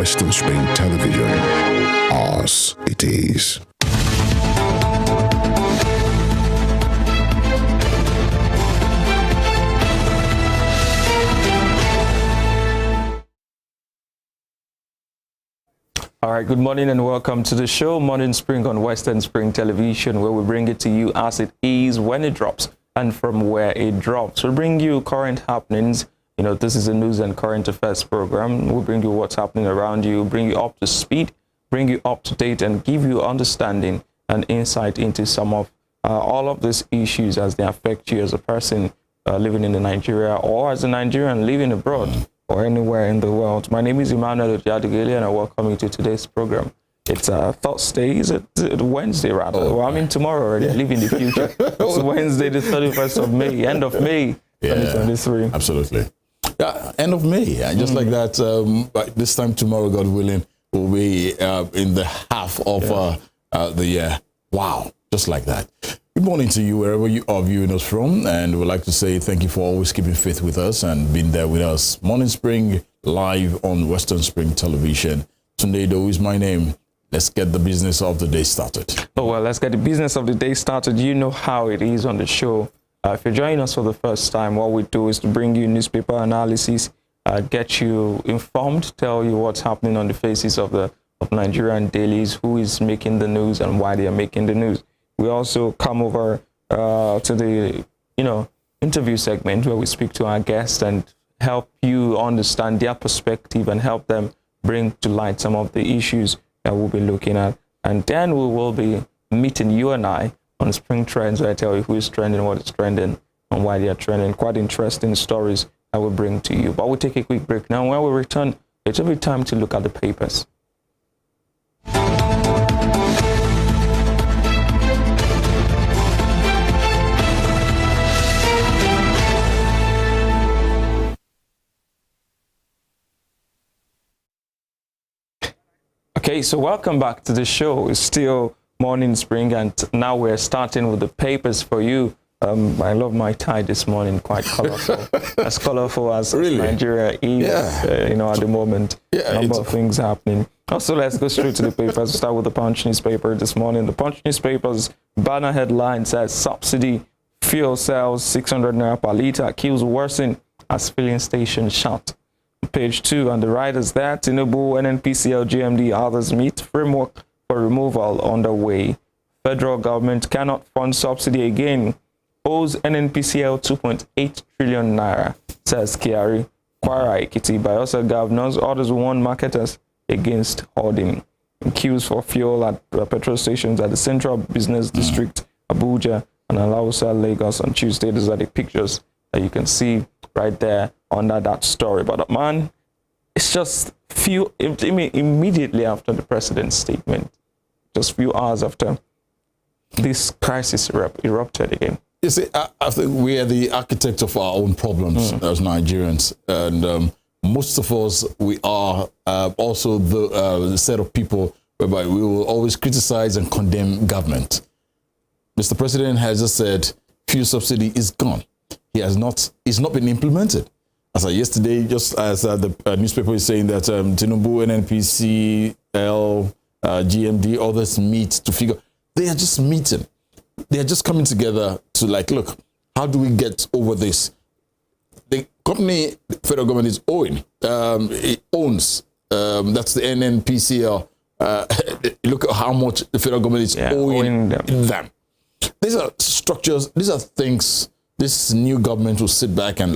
Westernspring Television. Ours it is. All right, good morning and welcome to the show, Morning Spring on Westernspring Television, where we bring it to you as it is, when it drops, and from where it drops. We bring you current happenings. You know, this is a news and current affairs program. We'll bring you what's happening around you, bring you up to speed, bring you up to date, and give you understanding and insight into some of all of these issues as they affect you as a person living in Nigeria, or as a Nigerian living abroad, or anywhere in the world. My name is Emmanuel Ojadigele, and I welcome you to today's program. It's Thursday, is it Wednesday rather? Oh, well, I mean tomorrow already, I live in the future. It's Wednesday, the 31st of May, end of May, 2023. Absolutely. Yeah, end of May, just like that. This time tomorrow, God willing, will be in the half of the year. Wow, just like that. Good morning to you, wherever you are viewing us from, and we'd like to say thank you for always keeping faith with us and being there with us. Morning Spring, live on Westernspring Television. Tornado is my name. Let's get the business of the day started. Oh, well, let's get the business of the day started. You know how it is on the show. If you're joining us for the first time, what we do is to bring you newspaper analysis, get you informed, tell you what's happening on the faces of Nigerian dailies, who is making the news and why they are making the news. We also come over to the, interview segment where we speak to our guests and help you understand their perspective and help them bring to light some of the issues that we'll be looking at. And then we will be meeting you and I on Spring Trends, where I tell you who is trending, what is trending, and why they are trending. Quite interesting stories I will bring to you. But we'll take a quick break now. When we return, it will be time to look at the papers. Okay, so welcome back to the show. It's still Morning Spring, and now we're starting with the papers for you. I love my tie this morning, quite colorful. As colorful as Nigeria is, at the moment. Yeah, number of things happening. Also, let's go straight to the papers. We'll start with the Punch newspaper this morning. The Punch newspaper's banner headline says, subsidy fuel sells 600 naira per litre, queues worsen as filling station shut. Page 2, on the right is that Tinubu, NNPCL, GMD, others meet, framework for removal underway. Federal government cannot fund subsidy again, owes NNPCL 2.8 trillion naira, says Kiari. Kwara Ekiti, Bayelsa governors orders warn marketers against hoarding. Queues for fuel at petrol stations at the Central Business District, Abuja, and Alausa, Lagos on Tuesday. These are the pictures that you can see right there under that story. But man, it's just immediately after the president's statement, just few hours after, this crisis erupted again. You see, I think we are the architects of our own problems as Nigerians, and most of us, we are also the set of people whereby we will always criticize and condemn government. Mr. President has just said fuel subsidy is gone. It's not been implemented. As yesterday, just as the newspaper is saying that Tinubu, NNPCL, GMD, others meet to figure. They are just meeting. They are just coming together to look, how do we get over this? The company the federal government is owing. It owns. That's the NNPCL. Look at how much the federal government is owing them. These are structures. These are things. This new government will sit back and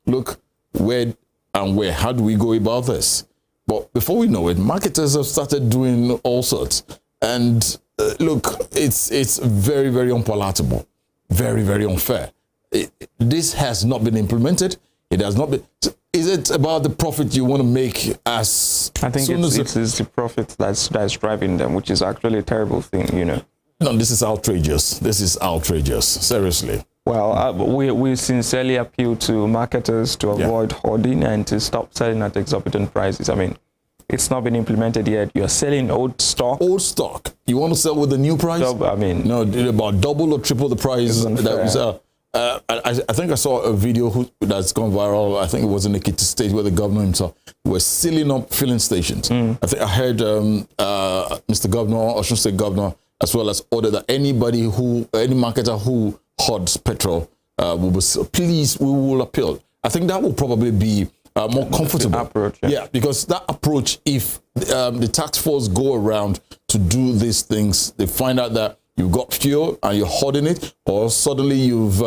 look, where, how do we go about this? But before we know it, marketers have started doing all sorts. And look, it's very, very unpalatable, very, very unfair. This has not been implemented. It has not been. Is it about the profit you want to make as? I think it's the profit that's driving them, which is actually a terrible thing, No, this is outrageous. This is outrageous. Seriously. Well, we sincerely appeal to marketers to avoid hoarding and to stop selling at exorbitant prices. I mean, it's not been implemented yet. You're selling old stock. Old stock. You want to sell with the new price? No, about double or triple the price. I think I saw a video that's gone viral. I think it was in Ekiti State where the governor himself was sealing up filling stations. I think I heard Mr. Governor, Osun State Governor, as well as order that any marketer who hoards petrol will be, please, we will appeal. I think that will probably be more comfortable approach. Yeah, because that approach, if the task force go around to do these things, they find out that you've got fuel and you're hoarding it, or suddenly you've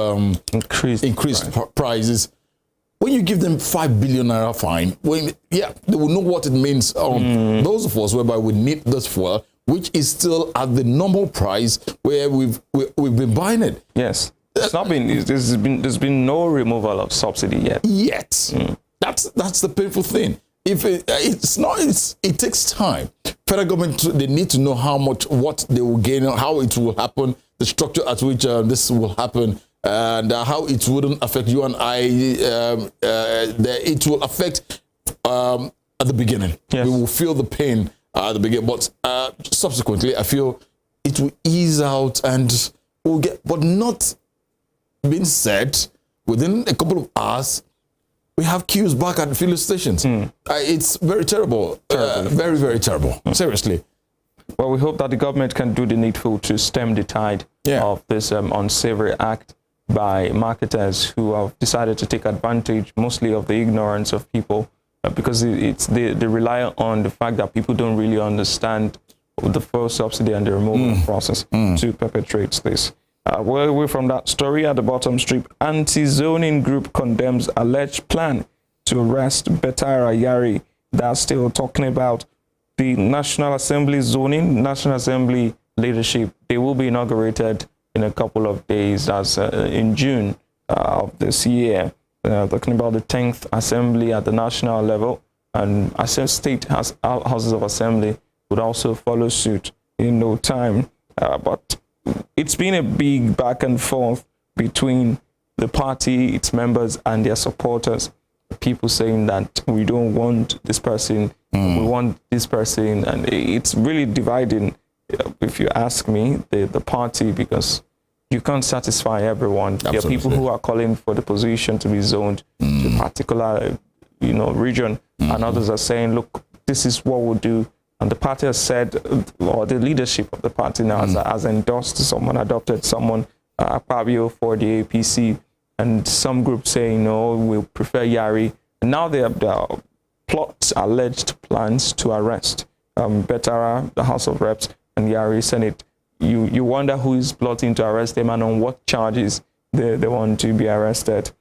increased prices. When you give them 5 billion naira fine, they will know what it means. Those of us whereby we need this fuel, which is still at the normal price where we've been buying it. Yes, it's not been. There's been no removal of subsidy yet. That's the painful thing. If it takes time. Federal government, they need to know how much, what they will gain, how it will happen, the structure at which this will happen, and how it wouldn't affect you and I. It will affect at the beginning. Yes. We will feel the pain at the beginning, but subsequently, I feel it will ease out and we'll get. But not being said, within a couple of hours, we have queues back at the filling stations. It's very terrible. Very, very terrible. Seriously. Well, we hope that the government can do the needful to stem the tide of this unsavory act by marketers who have decided to take advantage mostly of the ignorance of people because they rely on the fact that people don't really understand the fuel subsidy and the removal process to perpetrate this. Well away from that story at the bottom strip, anti-zoning group condemns alleged plan to arrest Betara Yari. That's still talking about the National Assembly zoning, National Assembly leadership. They will be inaugurated in a couple of days, as in June of this year. Talking about the 10th Assembly at the national level, and state houses of assembly would also follow suit in no time. But it's been a big back and forth between the party, its members, and their supporters. People saying that we don't want this person, we want this person, and it's really dividing, if you ask me, the party, because you can't satisfy everyone. Absolutely. There are people who are calling for the position to be zoned to a particular, region, and others are saying, look, this is what we'll do. And the party has said, or the leadership of the party now has endorsed someone, adopted someone, Akpabio, for the APC, and some groups saying, no, we'll prefer Yari. And now they have the alleged plans to arrest Betara, the House of Reps, and Yari, Senate. You wonder who is plotting to arrest them and on what charges they want to be arrested.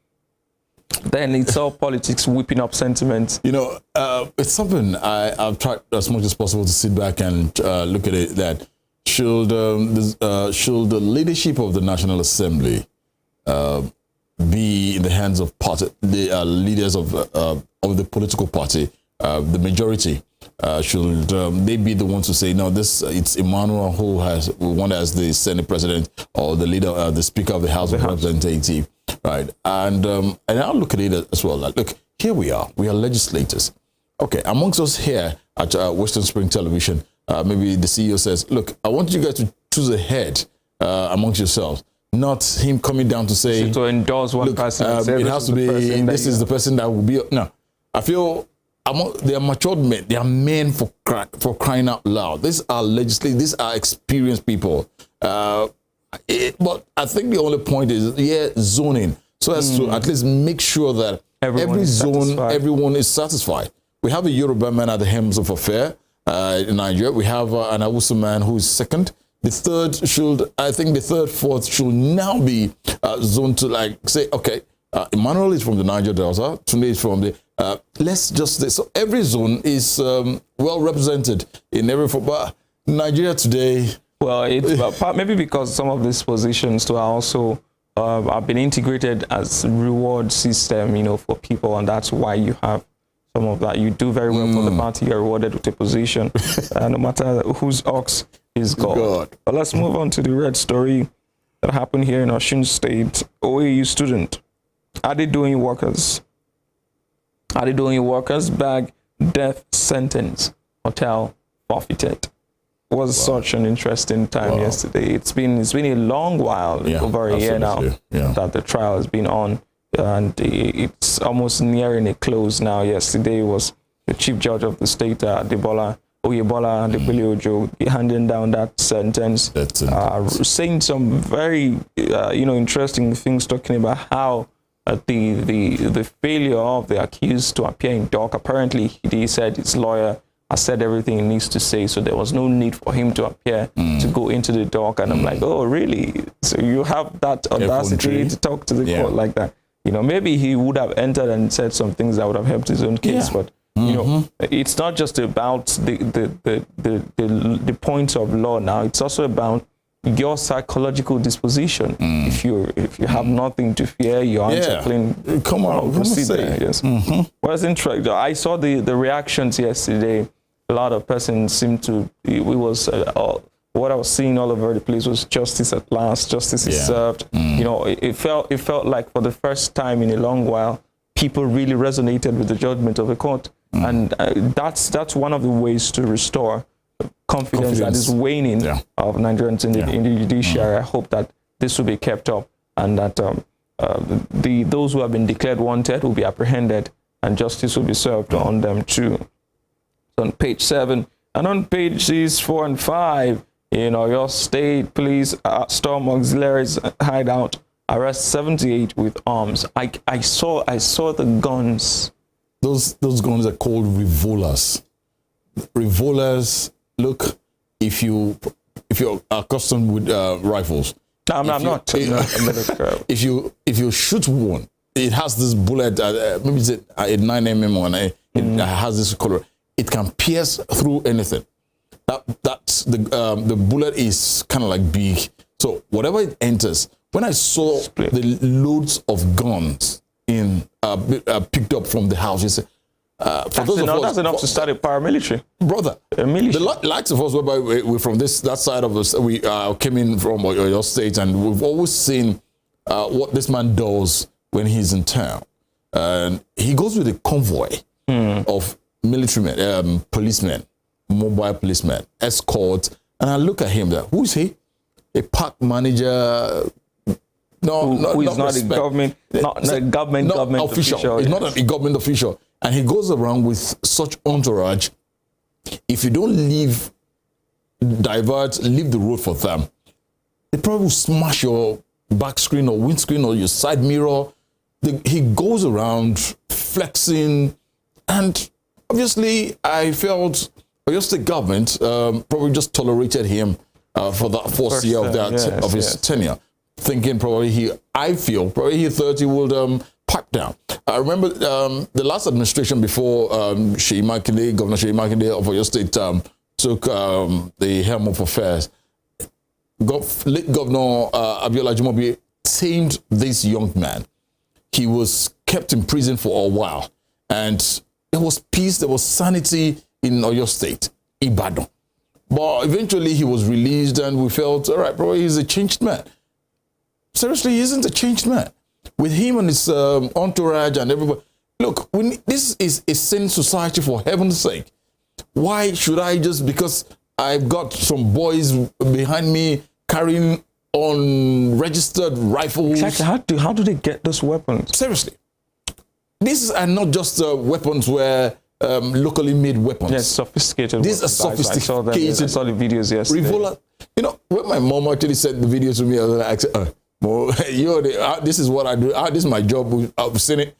Then it's all politics whipping up sentiment. It's something I've tried as much as possible to sit back and look at it. That should the leadership of the National Assembly be in the hands of the leaders of the political party, the majority? Should they be the ones to say, no, it's Emmanuel who won as the Senate President or the leader, the Speaker of the House of Representatives, right? And I'll look at it as well. Like, look, here we are legislators. Okay, amongst us here at Westernspring Television, maybe the CEO says, look, I want you guys to choose a head amongst yourselves, not him coming down to say, to endorse one person. It has to be, this is the person that will be. No, I feel they are matured men. They are men for crying out loud. These are legislators. These are experienced people. But I think the only point is, zoning, so as to at least make sure that every zone, everyone is satisfied. We have a Yoruba man at the helms of affair in Nigeria. We have an Hausa man who is second. The third, fourth should now be zoned to say, okay, Emmanuel is from the Niger Delta, Tunde is from the. Let's just say, so every zone is well represented in every. But Nigeria today. Well, it's maybe because some of these positions too are also have been integrated as reward system, for people, and that's why you have some of that. You do very well for the party, you're rewarded with a position, no matter whose ox is God. But let's move on to the red story that happened here in Osun State. OAU student, Adedoyin workers bag death sentence, hotel forfeited. was such an interesting time yesterday. It's been a long while, over a year now, that the trial has been on, and it's almost nearing a close now. Yesterday was the Chief Judge of the state, Oyebola Ojo, handing down that sentence, saying some very interesting things, talking about how the failure of the accused to appear in dock. Apparently, he said his lawyer has said everything he needs to say, so there was no need for him to appear to go into the dock. And I'm like, oh, really? So you have that audacity to talk to the court like that? Maybe he would have entered and said some things that would have helped his own case, but it's not just about the points of law now. It's also about your psychological disposition. If you have nothing to fear, your hands are clean. Come on, yes. Well, it's interesting. I saw the reactions yesterday. A lot of persons seemed to. It was what I was seeing all over the place was justice at last. Justice is served. It felt like for the first time in a long while, people really resonated with the judgment of the court, and that's one of the ways to restore confidence that is waning of Nigerians in the judiciary. I hope that this will be kept up, and that those who have been declared wanted will be apprehended, and justice will be served on them too. So on page 7 and on pages 4 and 5, your state police storm auxiliaries hideout, arrest 78 with arms. I saw the guns. Those guns are called revolvers. Revolvers. Look, if you're accustomed with rifles, I'm not. If you shoot one, it has this bullet. Maybe it's a 9mm one. It has this color. It can pierce through anything. That's the bullet is kind of like big. So whatever it enters. When I saw the loads of guns picked up from the house, you say, that's enough to start a paramilitary. Brother, a militia. The likes of us, whereby we're from that side of us, we came in from your state, and we've always seen what this man does when he's in town. And he goes with a convoy of military men, policemen, mobile policemen, escorts, and I look at him there. Who is he? A park manager? Who is not a government, government official. He's not a government official. And he goes around with such entourage. If you don't leave the road for them, they probably will smash your back screen or windscreen or your side mirror. He goes around flexing, and obviously I felt the government probably just tolerated him for that first year of his tenure, thinking probably he thought he would pipe down. I remember the last administration before Governor Seyi Makinde of Oyo State took the helm of affairs. Late Governor Abiola Ajimobi tamed this young man. He was kept in prison for a while, and there was peace, there was sanity in Oyo State, Ibadan. But eventually he was released, and we felt, all right, probably he's a changed man. Seriously, he isn't a changed man. With him and his entourage and everybody. Look, this is a sane society, for heaven's sake. Why should I just, because I've got some boys behind me carrying unregistered rifles? Exactly. How do they get those weapons? Seriously. These are not just weapons where locally made weapons. Yes, sophisticated. These are sophisticated. I saw the videos yesterday. Revolver. When my mom actually sent the video to me, I said, this is what I do. This is my job. I've seen it.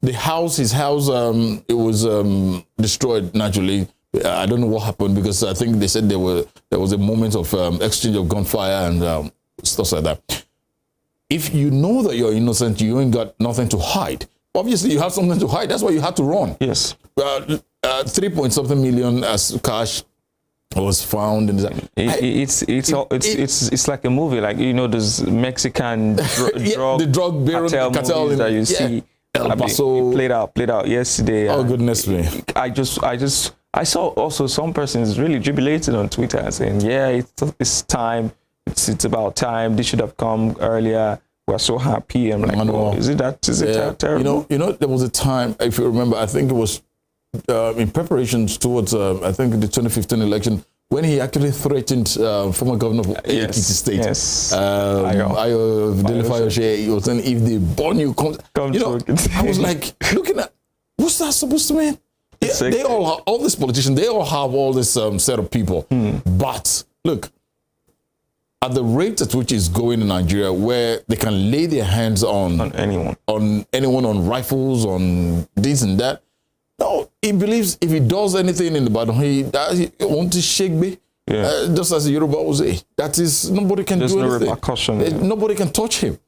His house, it was destroyed naturally. I don't know what happened, because I think they said there was a moment of exchange of gunfire and stuff like that. If you know that you're innocent, you ain't got nothing to hide. Obviously, you have something to hide. That's why you had to run. Yes. 3-point-something million as cash was found. It's like a movie, like those Mexican drug cartel movies that you see. Played out yesterday. Oh goodness me! I saw also some persons really jubilated on Twitter, saying, it's time. It's about time. This should have come earlier. We're so happy. I'm like, is it terrible? There was a time, if you remember, I think it was in preparations towards, I think the 2015 election, when he actually threatened former governor of Ekiti State, yes. Ayo Delifayoshe, he was saying, if they burn you, come you know, I was like, looking at, what's that supposed to mean? Yeah, they all have, all these politicians, they all have all this set of people. But look, at the rate at which it's going in Nigeria, where they can lay their hands on anyone, on rifles, on this and that. No, he believes if he does anything in the battle, he wants to shake me. Yeah. Just as the Yoruba will say, that is, nobody can do anything. Repercussion. Nobody can touch him.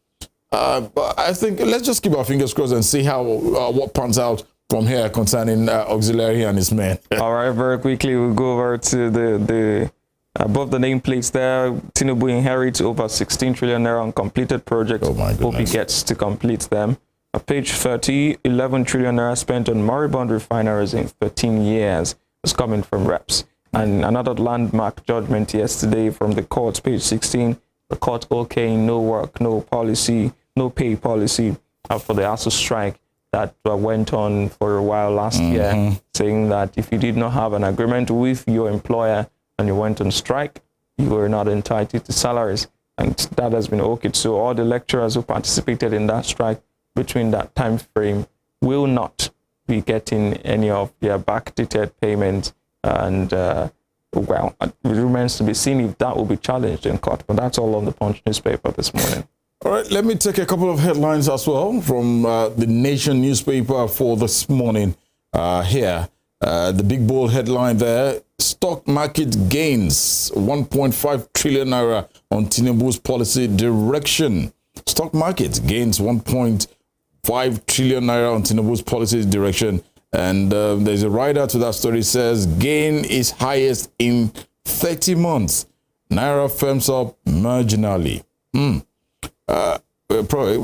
But I think let's just keep our fingers crossed and see how what pans out from here concerning Auxiliary and his men. All right, very quickly, we'll go over to the above the nameplates there. Tinubu inherits over 16 trillion naira on completed projects. Oh my goodness. Hope he gets to complete them. Page 30, 11 trillion naira spent on moribund refineries in 13 years. It's coming from reps. And another landmark judgment yesterday from the court, page 16, the court okaying no work, no policy, no pay policy after the ASU strike that went on for a while last year, saying that if you did not have an agreement with your employer and you went on strike, you were not entitled to salaries. And that has been okayed. So all the lecturers who participated in that strike between that time frame will not be getting any of their backdated payments. And well, it remains to be seen if that will be challenged in court. But that's all on the Punch newspaper this morning. All right, let me take a couple of headlines as well from the Nation newspaper for this morning. Here, the big bold headline there: stock market gains 1.5 trillion naira on Tinubu's policy direction. Stock market gains 1.5 trillion naira on Tinubu's policy direction. And there's a writer to that story says gain is highest in 30 months. Naira firms up marginally. We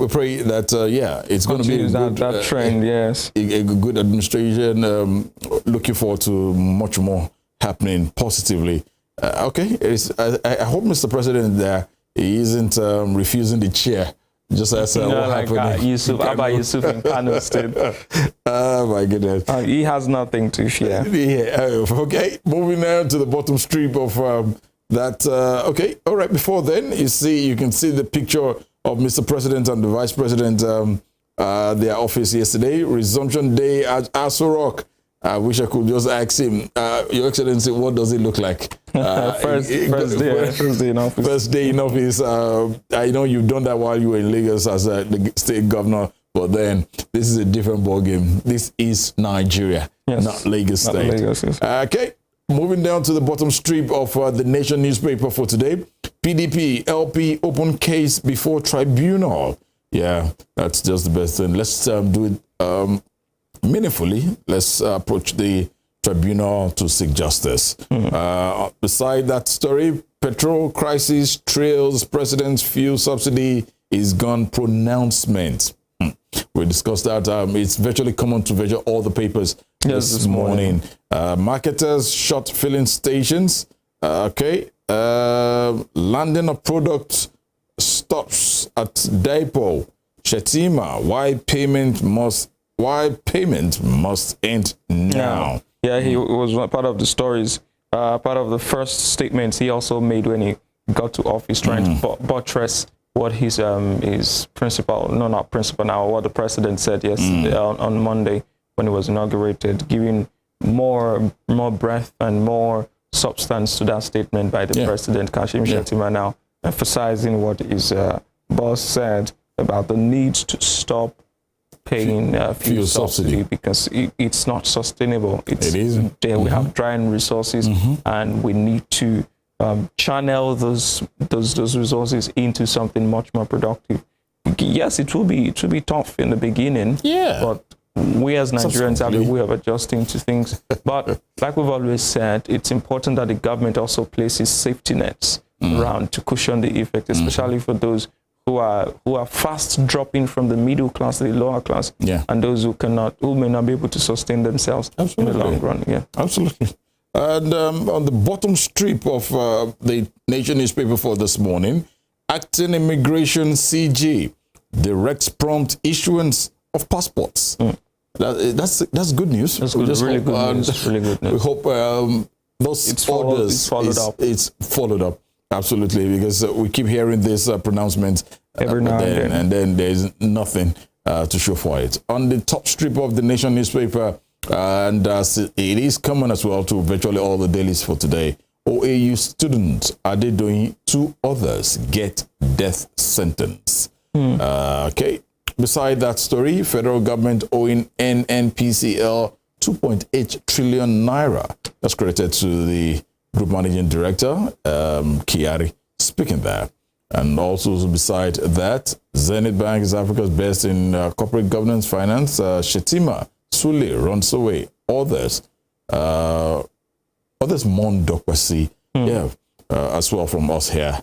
pray that, yeah, it's going to be that trend, yes. A good administration. Looking forward to much more happening positively. Okay, I hope Mr. President there, he isn't refusing the chair. Just as what happened. Yusuf in Kano State. Oh my goodness. He has nothing to share. Yeah. Okay. Moving on to the bottom strip of that. Okay. All right. Before then, you can see the picture of Mr. President and the Vice President, their office yesterday. Resumption day at Aso Rock. I wish I could just ask him, Your Excellency, what does it look like? First day in office. First day in office. I know you've done that while you were in Lagos as the state governor, but then this is a different ballgame. This is Nigeria, not Lagos State. Lagos, yes. Okay, moving down to the bottom strip of the Nation newspaper for today. PDP, LP open case before tribunal. Yeah, that's just the best thing. Let's do it meaningfully. Let's approach the tribunal to seek justice. Beside that story, petrol crisis trails president's fuel subsidy is gone pronouncement. We discussed that. It's virtually common to virtually all the papers this morning. Marketers shut filling stations. Okay. Landing of product stops at depot. Shetima, why payment must end now. Yeah, he was part of the stories. Part of the first statements he also made when he got to office, trying to buttress what his principal, not principal now, what the president said yesterday on Monday when he was inaugurated, giving more breadth and more substance to that statement by the president, Kashim Shettima, now emphasizing what his boss said about the need to stop paying fuel subsidy because it's not sustainable. It isn't. We have drying resources, and we need to channel those resources into something much more productive. Yes, it will be tough in the beginning. Yeah, but we as Nigerians have a way of adjusting to things. But like we've always said, it's important that the government also places safety nets around to cushion the effect, especially for those who are fast dropping from the middle class to the lower class, and those who may not be able to sustain themselves in the long run. Yeah, absolutely. And on the bottom strip of the Nation newspaper for this morning, acting immigration CG directs prompt issuance of passports. That's good news. That's good. Really good news. Really good news. We hope those it's orders, it's followed up. Absolutely, because we keep hearing this pronouncement every now and then there's nothing to show for it. On the top strip of the Nation newspaper, and it is common as well to virtually all the dailies for today, OAU students are they doing 2 others get death sentence. Okay. Beside that story, federal government owing NNPCL 2.8 trillion naira. That's credited to the group managing director, Kiari, speaking there. And also beside that, Zenith Bank is Africa's best in corporate governance finance. Shetima, Sule, runs away. Others mourn Dokwasi. Yeah, as well from us here.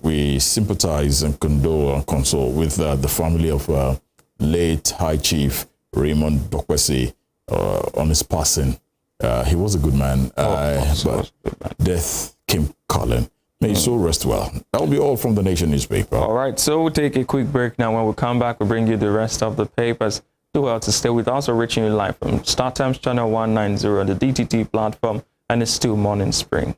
We sympathize and condole and console with the family of late High Chief Raymond Dokwasi on his passing. He was a good man, but death came calling. May his soul rest well. That will be all from the Nation newspaper. All right, so we'll take a quick break now. When we come back, we'll bring you the rest of the papers. Do well to stay with us. We're reaching you live from StarTimes Channel 190 on the DTT platform, and it's still Morning Spring.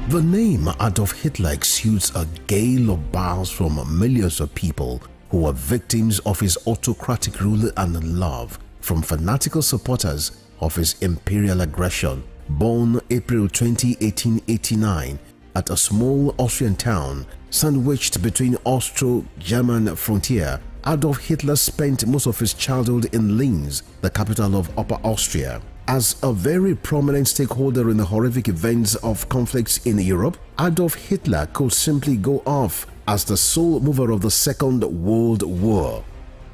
The name Adolf Hitler exudes a gale of bile from millions of people who were victims of his autocratic rule and love, from fanatical supporters of his imperial aggression. Born April 20, 1889, at a small Austrian town sandwiched between Austro-German frontier, Adolf Hitler spent most of his childhood in Linz, the capital of Upper Austria. As a very prominent stakeholder in the horrific events of conflicts in Europe, Adolf Hitler could simply go off as the sole mover of the Second World War.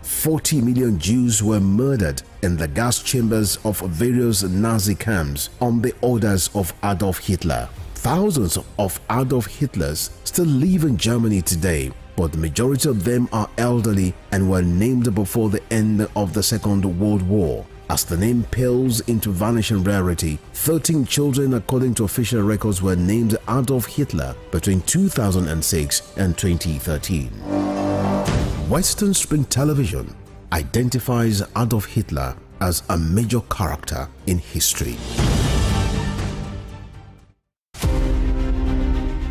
40 million Jews were murdered in the gas chambers of various Nazi camps on the orders of Adolf Hitler. Thousands of Adolf Hitlers still live in Germany today, but the majority of them are elderly and were named before the end of the Second World War. As the name pales into vanishing rarity, 13 children according to official records were named Adolf Hitler between 2006 and 2013. Westernspring Television identifies Adolf Hitler as a major character in history.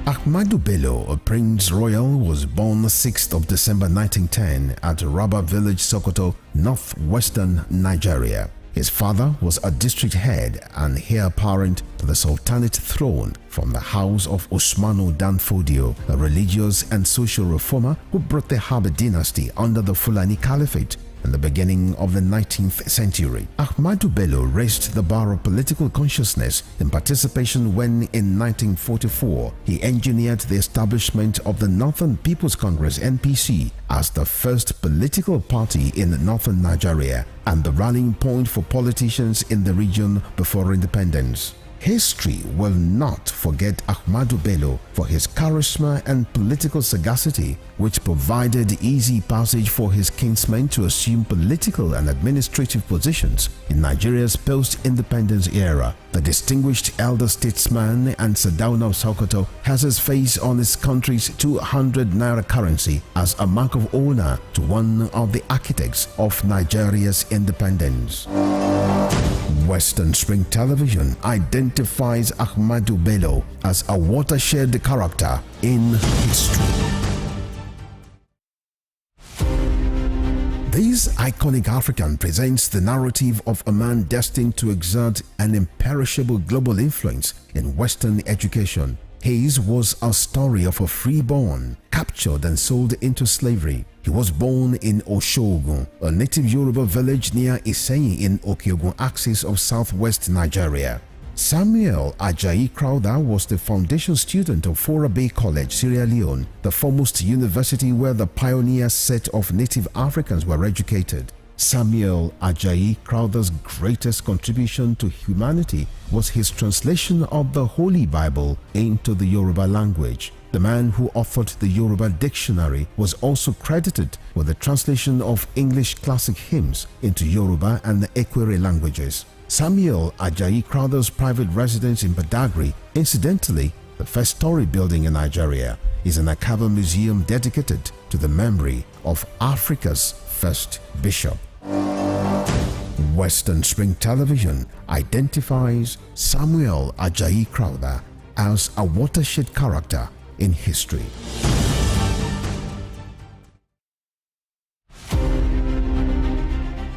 Ahmadu Bello, a Prince Royal, was born 6th of December 1910 at Raba Village, Sokoto, northwestern Nigeria. His father was a district head and heir apparent to the Sultanate throne from the house of Usmanu Danfodio, a religious and social reformer who brought the Habib dynasty under the Fulani Caliphate in the beginning of the 19th century. Ahmadu Bello raised the bar of political consciousness in participation when, in 1944, he engineered the establishment of the Northern People's Congress (NPC) as the first political party in northern Nigeria and the rallying point for politicians in the region before independence. History will not forget Ahmadu Bello for his charisma and political sagacity, which provided easy passage for his kinsmen to assume political and administrative positions in Nigeria's post-independence era. The distinguished elder statesman and Sardauna of Sokoto has his face on his country's 200 naira currency as a mark of honor to one of the architects of Nigeria's independence. Westernspring Television identifies Ahmadu Bello as a watershed character in history. This iconic African presents the narrative of a man destined to exert an imperishable global influence in Western education. His was a story of a freeborn, captured and sold into slavery. He was born in Oshogun, a native Yoruba village near Iseyin in Okeogun axis of southwest Nigeria. Samuel Ajayi Crowther was the foundation student of Fora Bay College, Sierra Leone, the foremost university where the pioneer set of native Africans were educated. Samuel Ajayi Crowther's greatest contribution to humanity was his translation of the Holy Bible into the Yoruba language. The man who authored the Yoruba dictionary was also credited with the translation of English classic hymns into Yoruba and the Ekwere languages. Samuel Ajayi Crowther's private residence in Badagry, incidentally, the first story building in Nigeria, is an Akaba museum dedicated to the memory of Africa's first bishop. Westernspring Television identifies Samuel Ajayi Crowther as a watershed character in history.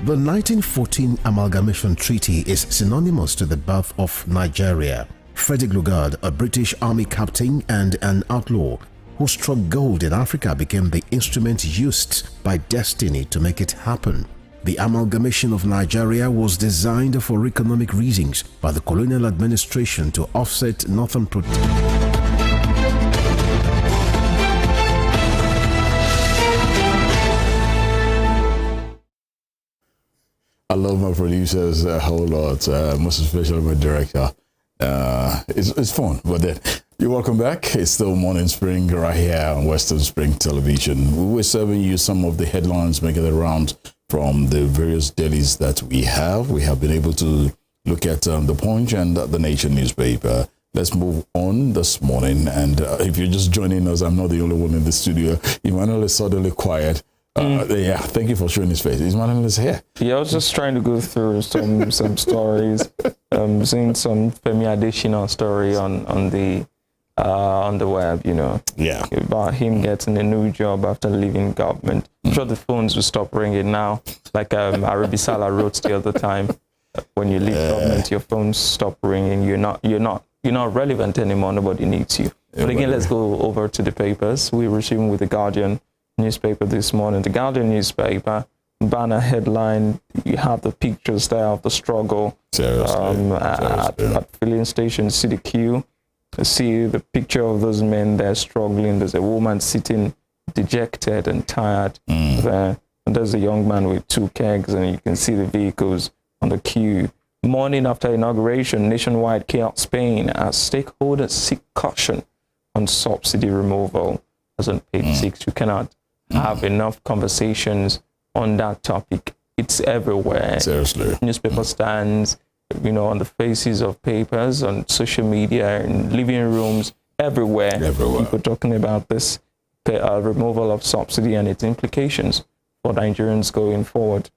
The 1914 Amalgamation Treaty is synonymous to the birth of Nigeria. Frederick Lugard, a British Army captain and an outlaw who struck gold in Africa, became the instrument used by destiny to make it happen. The amalgamation of Nigeria was designed for economic reasons by the colonial administration to offset northern I love my producers a whole lot, most especially my director. It's fun, but then you're welcome back. It's still Morning Spring right here on Westernspring Television. We were serving you some of the headlines making the round from the various dailies that we have. We have been able to look at The Punch and The Nation newspaper. Let's move on this morning. And if you're just joining us, I'm not the only one in the studio. Emmanuel is suddenly quiet. Yeah, thank you for showing his face. Emmanuel is here. Yeah, I was just trying to go through some stories. Seeing some Femi Adesina story on the web, you know. Yeah. About him getting a new job after leaving government. I'm sure the phones will stop ringing now. Like Arabisala wrote the other time, when you leave government, your phones stop ringing. You're not relevant anymore. Nobody needs you. But again, let's go over to the papers. We resume with the Guardian newspaper this morning. The Guardian newspaper, banner headline, you have the pictures there of the struggle at filling station. See the queue, see the picture of those men there struggling. There's a woman sitting dejected and tired there, and there's a young man with 2 kegs, and you can see the vehicles on the queue. Morning after inauguration, nationwide chaos Spain as stakeholders seek caution on subsidy removal. As on page 6, you cannot have enough conversations on that topic. It's everywhere. Seriously. Newspaper stands, you know, on the faces of papers, on social media, in living rooms, everywhere. People talking about this removal of subsidy and its implications for Nigerians going forward.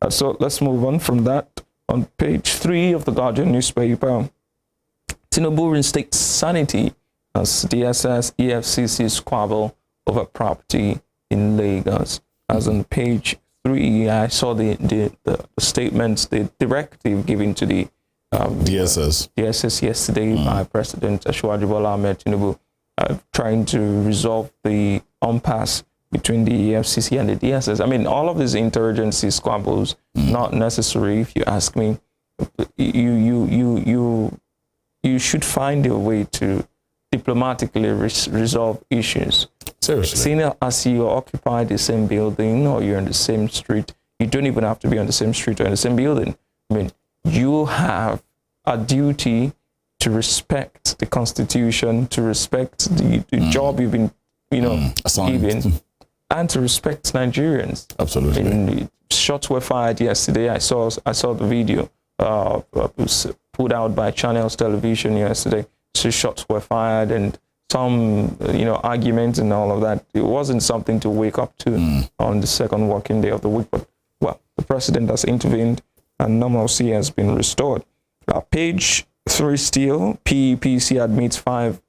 So let's move on from that. On page 3 of the Guardian newspaper, Tinubu reinstates sanity as DSS EFCC squabble over property in Lagos. As on page 3, I saw the statements, the directive given to the DSS yesterday by President Asiwaju Bola Ahmed Tinubu, trying to resolve the impasse between the EFCC and the DSS. I mean, all of these interagency squabbles, not necessary, if you ask me. You should find a way to diplomatically resolve issues. Seriously. Seeing as you occupy the same building or you're in the same street, you don't even have to be on the same street or in the same building. I mean, you have a duty to respect the Constitution, to respect the job you've been, given, and to respect Nigerians. Absolutely. I mean, shots were fired yesterday. I saw the video put out by Channels Television yesterday. So shots were fired and some, arguments and all of that. It wasn't something to wake up to on the second working day of the week. But, well, the president has intervened and normalcy has been restored. Page 3 still, PEPC admits 5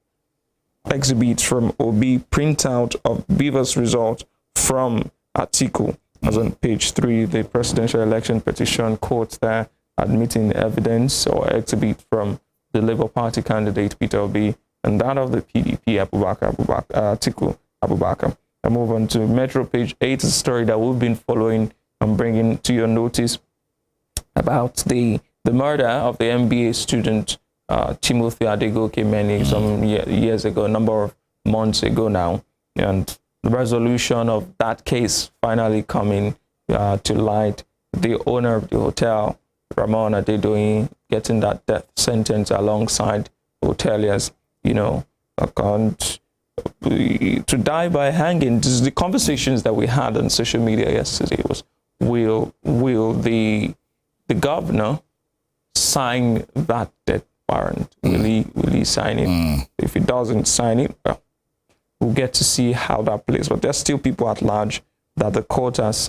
exhibits from OB printout of Beaver's result from Atiku. As on page 3, the presidential election petition quotes there admitting evidence or exhibit from the Labour Party candidate Peter Obi and that of the PDP Atiku Abubakar. I move on to Metro page 8, a story that we've been following and bringing to your notice about the murder of the MBA student Timothy Adegoke many some years ago, a number of months ago now, and the resolution of that case finally coming to light. The owner of the hotel, Ramon Adedoyin, getting that death sentence alongside hoteliers, to die by hanging. This is the conversations that we had on social media yesterday was, will the the governor sign that death warrant? Will he sign it? If he doesn't sign it, well, we'll get to see how that plays. But there's still people at large that the court has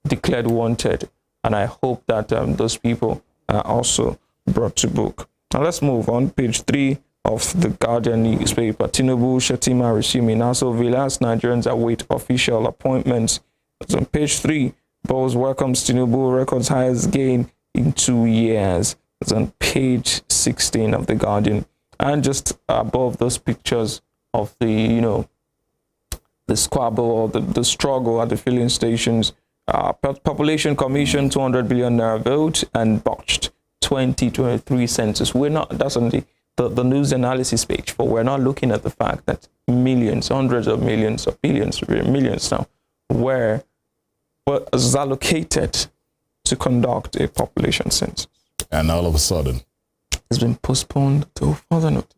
declared wanted, and I hope that those people are also brought to book. Now let's move on. Page 3 of the Guardian newspaper. Tinubu, Shettima resume in Aso Villas. Nigerians await official appointments. It's on page 3. Bowles welcomes Tinubu, records highest gain in 2 years. It's on page 16 of the Guardian. And just above those pictures of the, the squabble or the struggle at the filling stations, Population Commission, 200 billion naira vote and botched 2023 census. We're not, that's on the news analysis page, but we're not looking at the fact that millions, hundreds of millions, or billions, millions now, was allocated to conduct a population census. And all of a sudden, it's been postponed to further notice.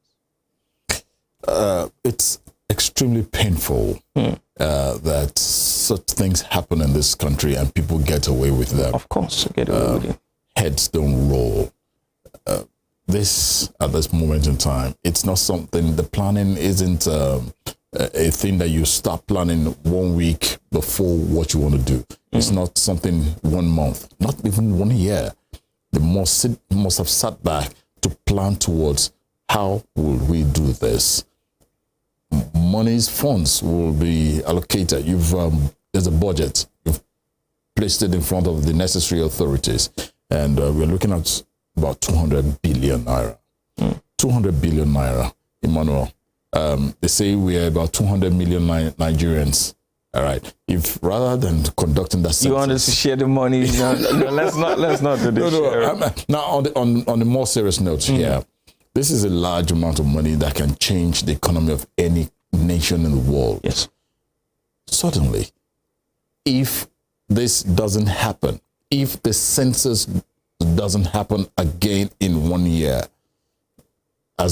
It's extremely painful that such things happen in this country and people get away with them. Of course, get away with it. Heads don't roll. This, at this moment in time, it's not something, the planning isn't a thing that you start planning 1 week before what you want to do. It's not something 1 month, not even 1 year. They must have sat back to plan towards how will we do this. Funds will be allocated. There's a budget. You've placed it in front of the necessary authorities, and we're looking at about 200 billion naira. 200 billion naira, Emmanuel. They say we're about 200 million Nigerians. All right. If rather than conducting that census, you want us to share the money, no, let's not do this. Now, on the more serious note here, this is a large amount of money that can change the economy of any nation in the world. Yes. Certainly, if this doesn't happen, if the census doesn't happen again in 1 year, will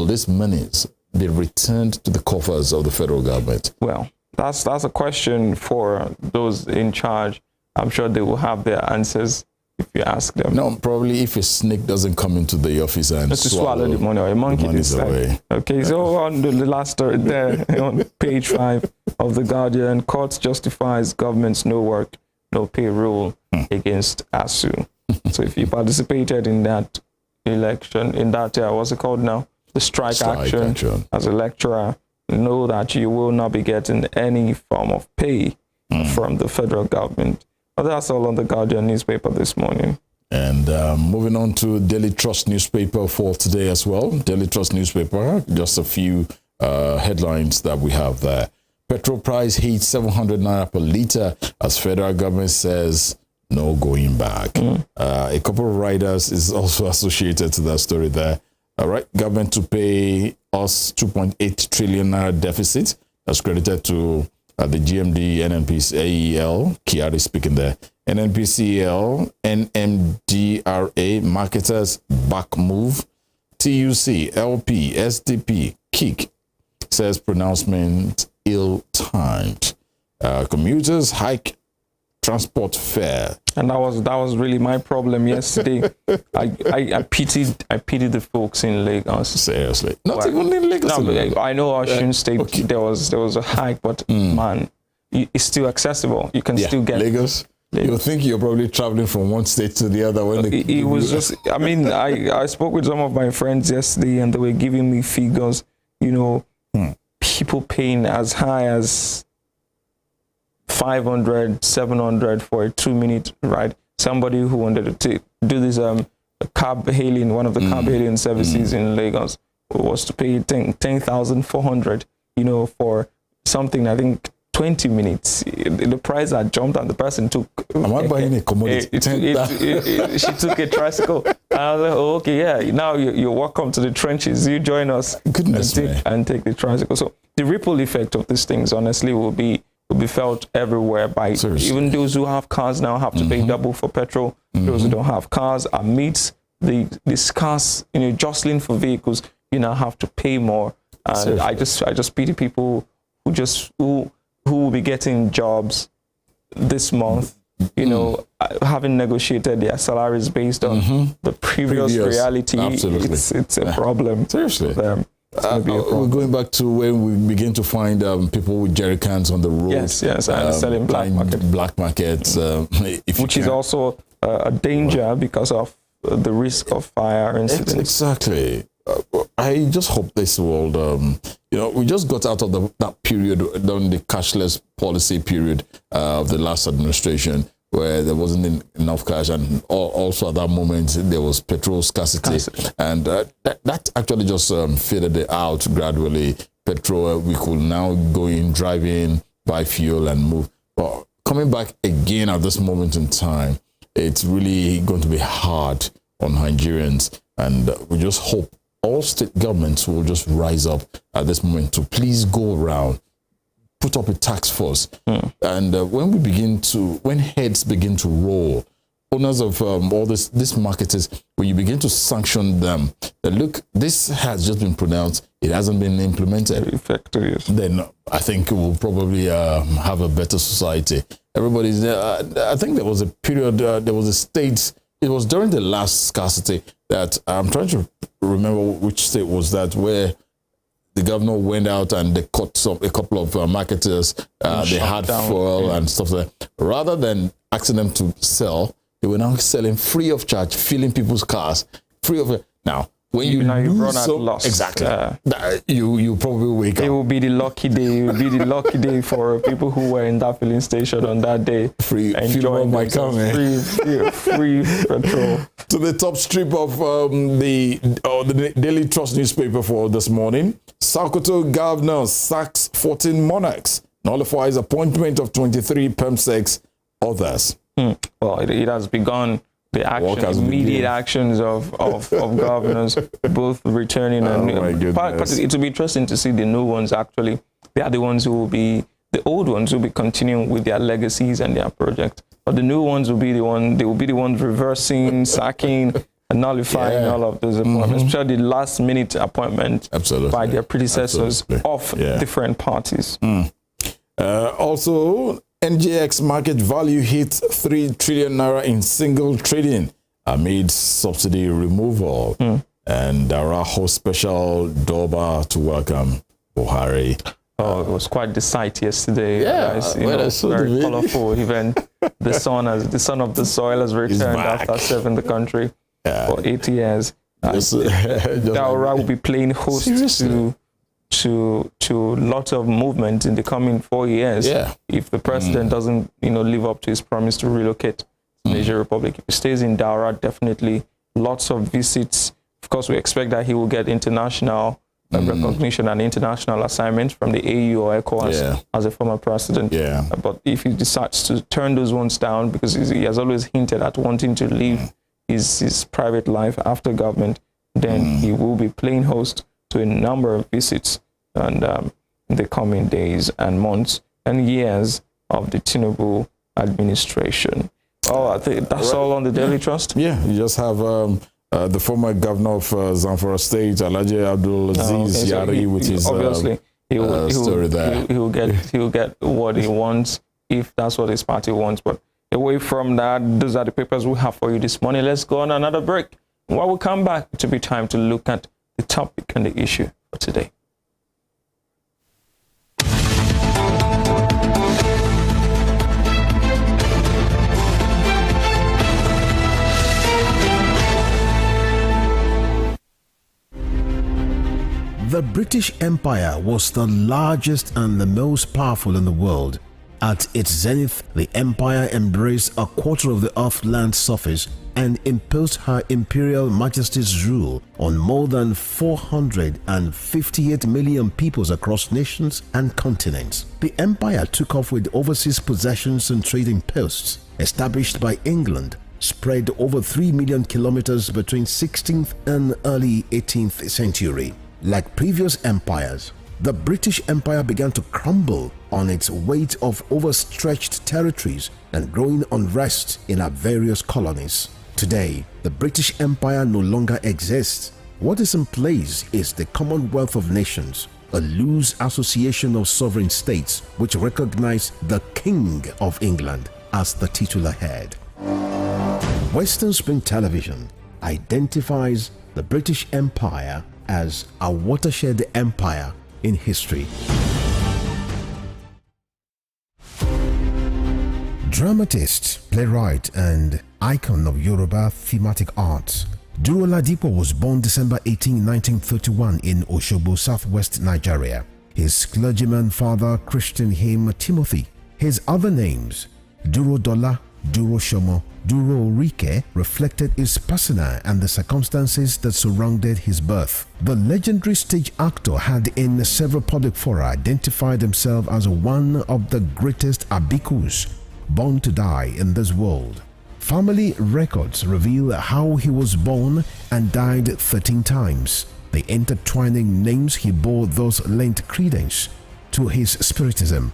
these monies be returned to the coffers of the federal government? Well, that's a question for those in charge. I'm sure they will have their answers if you ask them. No, probably if a snake doesn't come into the office and swallow the money, or a monkey away. Okay, so on the last story there, on page 5 of the Guardian, court justifies government's no work, no pay rule against ASU. So if you participated in that election, in that, what's it called now? The strike action as a lecturer, know that you will not be getting any form of pay from the federal government. But that's all on the Guardian newspaper this morning. And moving on to Daily Trust newspaper for today as well. Daily Trust newspaper, just a few headlines that we have there. Petrol price hits 700 naira per litre as federal government says no going back. A couple of riders is also associated to that story there. All right, government to pay us 2.8 trillion naira deficit. That's credited to the GMD, NNPCL, Kiari speaking there. NNPCL, NMDRA, marketers back move. TUC, LP, SDP, KIK says pronouncement ill-timed. Commuters hike transport fare. And that was really my problem yesterday. I pitied the folks in Lagos. Seriously, not even in Lagos. No, I know Osun State. Okay. There was a hike, but man, it's still accessible. You can still get Lagos. You think you're probably traveling from one state to the other. When it was just. I mean, I spoke with some of my friends yesterday, and they were giving me figures. People paying as high as 500, 700 for a 2-minute ride. Somebody who wanted to do this cab hailing, one of the cab hailing services in Lagos, was to pay 10,400, for something, I think 20 minutes. The price had jumped and the person took. Am I buying a commodity? She took a tricycle. And I was like, oh, okay, yeah, now you're welcome to the trenches. You join us. Goodness and take the tricycle. So the ripple effect of these things, honestly, will be felt everywhere by even those who have cars now have to pay double for petrol. Those who don't have cars amidst the scarce, jostling for vehicles, you now have to pay more. And I just pity people who will be getting jobs this month having negotiated their salaries based on the previous reality, absolutely. it's a problem. Seriously. For them. We're going back to when we begin to find people with jerry cans on the road. Yes, and selling black markets. Which is also a danger because of the risk of fire incidents. Exactly. I just hope this world, we just got out of that period during the cashless policy period of the last administration, where there wasn't enough cash, and also at that moment there was petrol scarcity. And that actually just faded out gradually. Petrol, we could now go in, drive in, buy fuel and move. But coming back again at this moment in time, it's really going to be hard on Nigerians, and we just hope all state governments will just rise up at this moment to please go around, put up a task force. And when heads begin to roll, owners of all these marketers, when you begin to sanction them, that look, this has just been pronounced, it hasn't been implemented. Effective, yes. Then I think we'll probably have a better society. Everybody's there. I think there was a period, there was a state, it was during the last scarcity that I'm trying to remember which state was that, where the governor went out and they caught a couple of marketers. They had fuel and stuff like that. Rather than asking them to sell, they were now selling free of charge, filling people's cars free of. Now, when you run out loss. Exactly, you probably wake up. It will be the lucky day. It will be the lucky day for people who were in that filling station on that day. Free enjoying my car, free petrol. To the top strip of the Daily Trust newspaper for this morning. Sokoto governor sacks 14 monarchs, nullifies appointment of 23 PEMSEX others. Well, it has begun. The immediate actions of governors, both returning and it will be interesting to see the new ones. Actually, they are the ones who will be the old ones will be continuing with their legacies and their projects, but the new ones will be the ones reversing, sacking, and nullifying all of those appointments, especially the last minute appointment by their predecessors of different parties. Also, NGX market value hit 3 trillion naira in single trading amid subsidy removal. And Dara hosts special Doba to welcome Buhari. Oh, it was quite the sight yesterday. Yeah, very colorful. Even the son of the soil has returned after serving the country for 8 years. Dara will be playing host to lots of movement in the coming 4 years. If the president doesn't live up to his promise to relocate to Niger Republic. If he stays in Daura, definitely lots of visits. Of course, we expect that he will get international recognition and international assignments from the AU or ECOWAS as a former president. But if he decides to turn those ones down, because he has always hinted at wanting to live his private life after government, then he will be playing host to a number of visits and in the coming days and months and years of the Tinubu administration. Oh, I think that's all on the Daily Trust. Yeah, you just have the former governor of Zamfara State, Alhaji Abdul Aziz Yari, with his obviously story there. He will get what he wants if that's what his party wants. But away from that, those are the papers we have for you this morning. Let's go on another break. When we come back, it will be time to look at the topic and the issue for today. The British Empire was the largest and the most powerful in the world. At its zenith, the empire embraced a quarter of the earth's land surface and imposed her imperial majesty's rule on more than 458 million peoples across nations and continents. The empire took off with overseas possessions and trading posts established by England, spread over 3 million kilometers between 16th and early 18th century. Like previous empires, the British Empire began to crumble on its weight of overstretched territories and growing unrest in our various colonies. Today, the British Empire no longer exists. What is in place is the Commonwealth of Nations, a loose association of sovereign states which recognize the King of England. as the titular head. Westernspring Television identifies the British Empire as a watershed empire in history. Dramatist, playwright, and icon of Yoruba thematic arts, Duro Ladipo was born December 18, 1931 in Osogbo, southwest Nigeria. His clergyman father christened him Timothy. His other names, Duro Dola, Duro Shomo, Duro Rike, reflected his persona and the circumstances that surrounded his birth. The legendary stage actor had in several public fora identified himself as one of the greatest abikus born to die in this world. Family records reveal how he was born and died 13 times. The intertwining names he bore thus lent credence to his spiritism.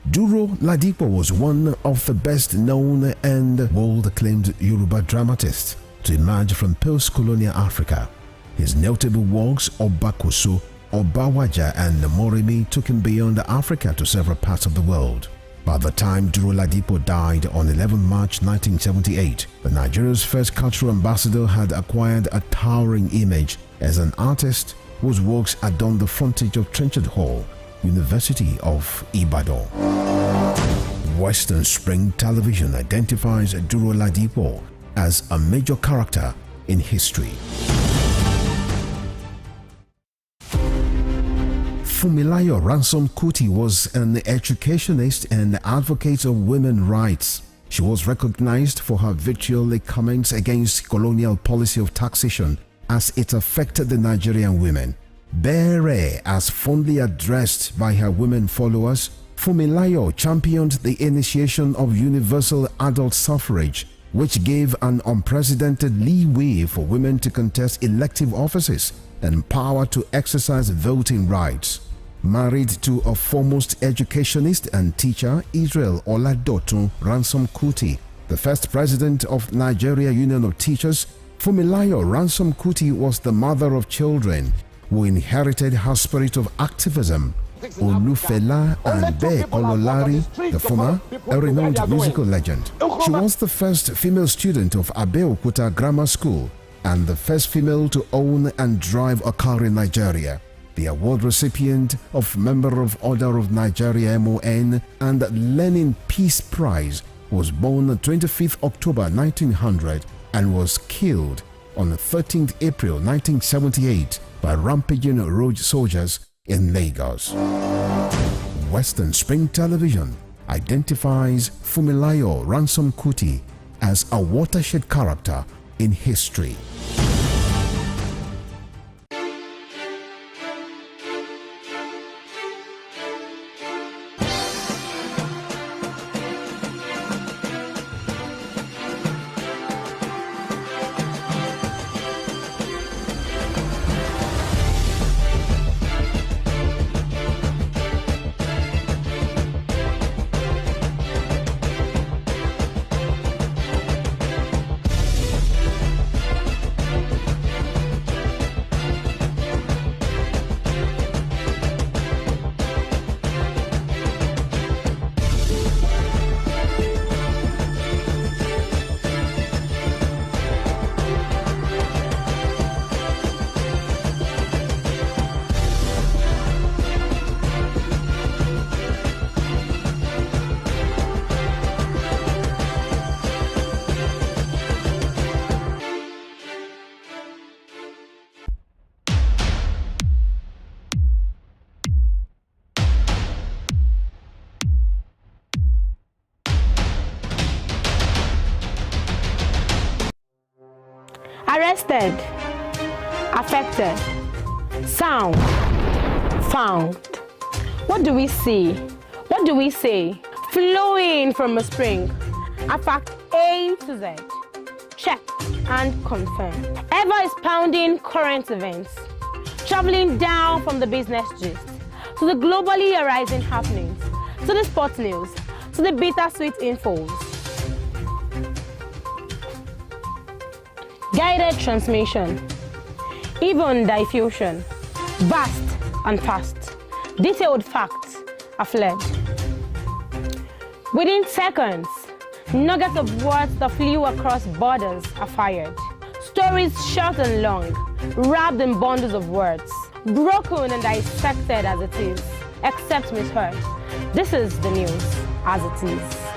Duro Ladipo was one of the best known and world-acclaimed Yoruba dramatists to emerge from post-colonial Africa. His notable works Obakoso, Obawaja and Moremi took him beyond Africa to several parts of the world. By the time Duro Ladipo died on 11 March 1978, the Nigeria's first cultural ambassador had acquired a towering image as an artist whose works adorned the frontage of Trenchard Hall, University of Ibadan. Westernspring Television identifies Duro Ladipo as a major character in history. Fumilayo Ransom Kuti was an educationist and advocate of women's rights. She was recognized for her vitriolic comments against colonial policy of taxation as it affected the Nigerian women. Bere, as fondly addressed by her women followers, Fumilayo championed the initiation of universal adult suffrage, which gave an unprecedented leeway for women to contest elective offices and power to exercise voting rights. Married to a foremost educationist and teacher, Israel Oladotun Ransom Kuti, the first president of Nigeria Union of Teachers, Fumilayo Ransom Kuti was the mother of children who inherited her spirit of activism. Olufela and Be Ololari, the former, a renowned musical legend. She was the first female student of Abeokuta Grammar School and the first female to own and drive a car in Nigeria. The award recipient of Member of Order of Nigeria MON and Lenin Peace Prize, was born on 25th October 1900 and was killed on 13th April 1978 by rampaging road soldiers in Lagos. Westernspring Television identifies Fumilayo Ransom Kuti as a watershed character in history. Arrested, affected, sound, found. What do we see? What do we say? Flowing from a spring. A fact A to Z. Check and confirm. Ever expounding current events. Traveling down from the business gist to the globally arising happenings, to the sports news, to the bittersweet infos. Guided transmission, even diffusion, vast and fast, detailed facts are fled. Within seconds, Nuggets of words that flew across borders are fired. Stories short and long, wrapped in bundles of words, broken and dissected as it is, except misheard. This is the news as it is.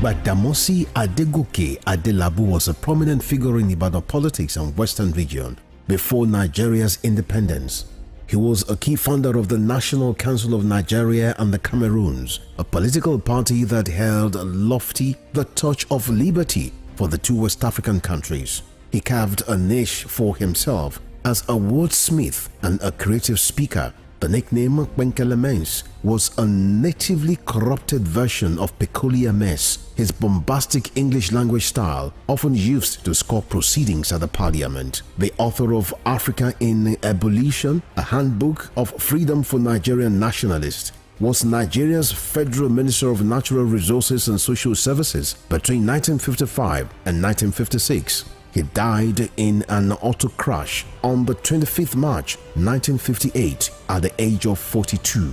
Gbadamosi Adegoke Adelabu was a prominent figure in Ibadan politics and Western region before Nigeria's independence. He was a key founder of the National Council of Nigeria and the Cameroons, a political party that held lofty the torch of liberty for the two West African countries. He carved a niche for himself as a wordsmith and a creative speaker. The nickname Kwenkelemens was a natively corrupted version of peculiar mess, his bombastic English language style often used to score proceedings at the parliament. The author of Africa in Ebullition, a handbook of freedom for Nigerian nationalists, was Nigeria's Federal Minister of Natural Resources and Social Services between 1955 and 1956. He died in an auto crash on the 25th March 1958 at the age of 42.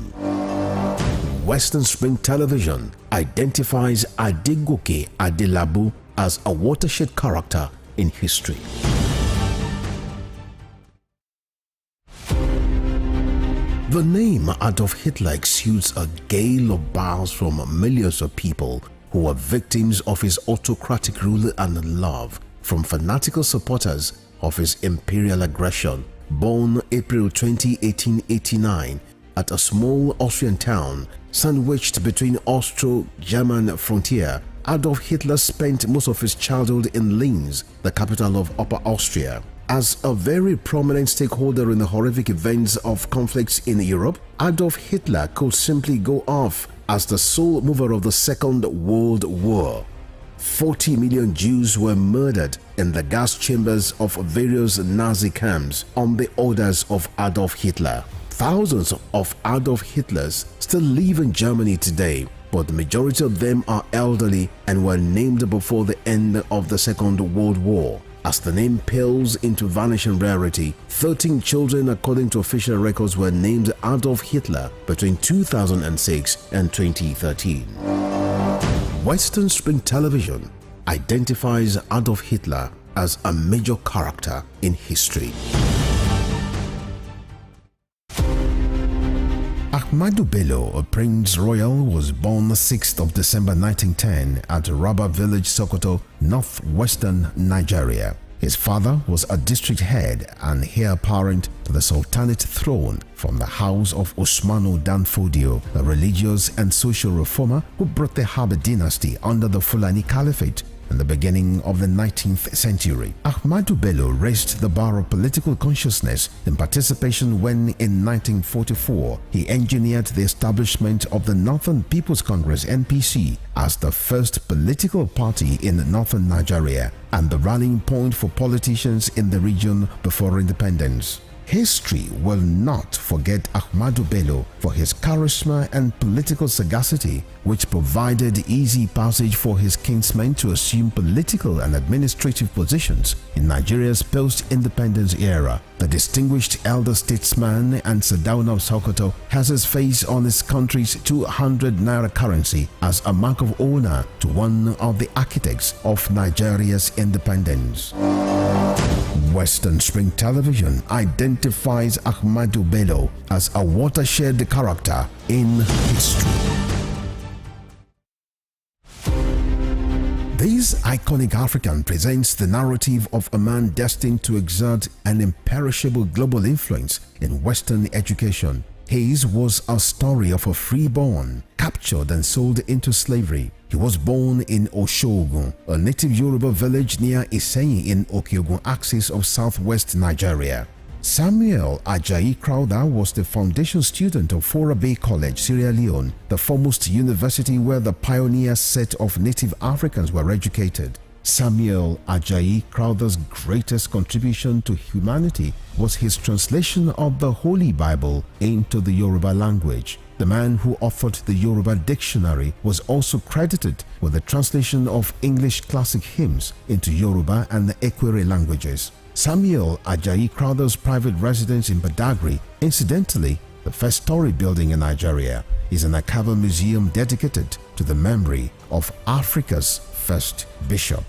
Westernspring Television identifies Adegoke Adelabu as a watershed character in history. The name Adolf Hitler exudes a gale of bile from millions of people who were victims of his autocratic rule and love, from fanatical supporters of his imperial aggression. Born April 20, 1889, at a small Austrian town sandwiched between Austro-German frontier, Adolf Hitler spent most of his childhood in Linz, the capital of Upper Austria. As a very prominent stakeholder in the horrific events of conflicts in Europe, Adolf Hitler could simply go off as the sole mover of the Second World War. 40 million Jews were murdered in the gas chambers of various Nazi camps on the orders of Adolf Hitler. Thousands of Adolf Hitlers still live in Germany today, but the majority of them are elderly and were named before the end of the Second World War. As the name pales into vanishing rarity, 13 children according to official records were named Adolf Hitler between 2006 and 2013. Westernspring Television identifies Adolf Hitler as a major character in history. Ahmadu Bello, a Prince Royal, was born 6th of December 1910 at Raba Village, Sokoto, northwestern Nigeria. His father was a district head and heir apparent to the Sultanate throne from the house of Usmanu Danfodio, a religious and social reformer who brought the Habib dynasty under the Fulani Caliphate in the beginning of the 19th century. Ahmadu Bello raised the bar of political consciousness in participation when, in 1944, he engineered the establishment of the Northern People's Congress (NPC) as the first political party in northern Nigeria and the rallying point for politicians in the region before independence. History will not forget Ahmadu Bello for his charisma and political sagacity, which provided easy passage for his kinsmen to assume political and administrative positions in Nigeria's post-independence era. The distinguished elder statesman and Sardauna of Sokoto has his face on his country's 200 naira currency as a mark of honor to one of the architects of Nigeria's independence. Westernspring Television identifies Ahmadu Bello as a watershed character in history. This iconic African presents the narrative of a man destined to exert an imperishable global influence in Western education. His was a story of a freeborn, captured and sold into slavery. He was born in Oshogun, a native Yoruba village near Iseyin in Okeogun axis of southwest Nigeria. Samuel Ajayi Crowther was the foundation student of Fora Bay College, Sierra Leone, the foremost university where the pioneer set of native Africans were educated. Samuel Ajayi Crowther's greatest contribution to humanity was his translation of the Holy Bible into the Yoruba language. The man who authored the Yoruba dictionary was also credited with the translation of English classic hymns into Yoruba and the Ekwere languages. Samuel Ajayi Crowther's private residence in Badagry, incidentally the first story building in Nigeria, is an archival museum dedicated to the memory of Africa's first bishop.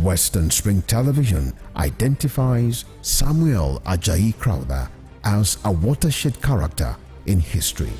Westernspring Television identifies Samuel Ajayi Crowther as a watershed character in history.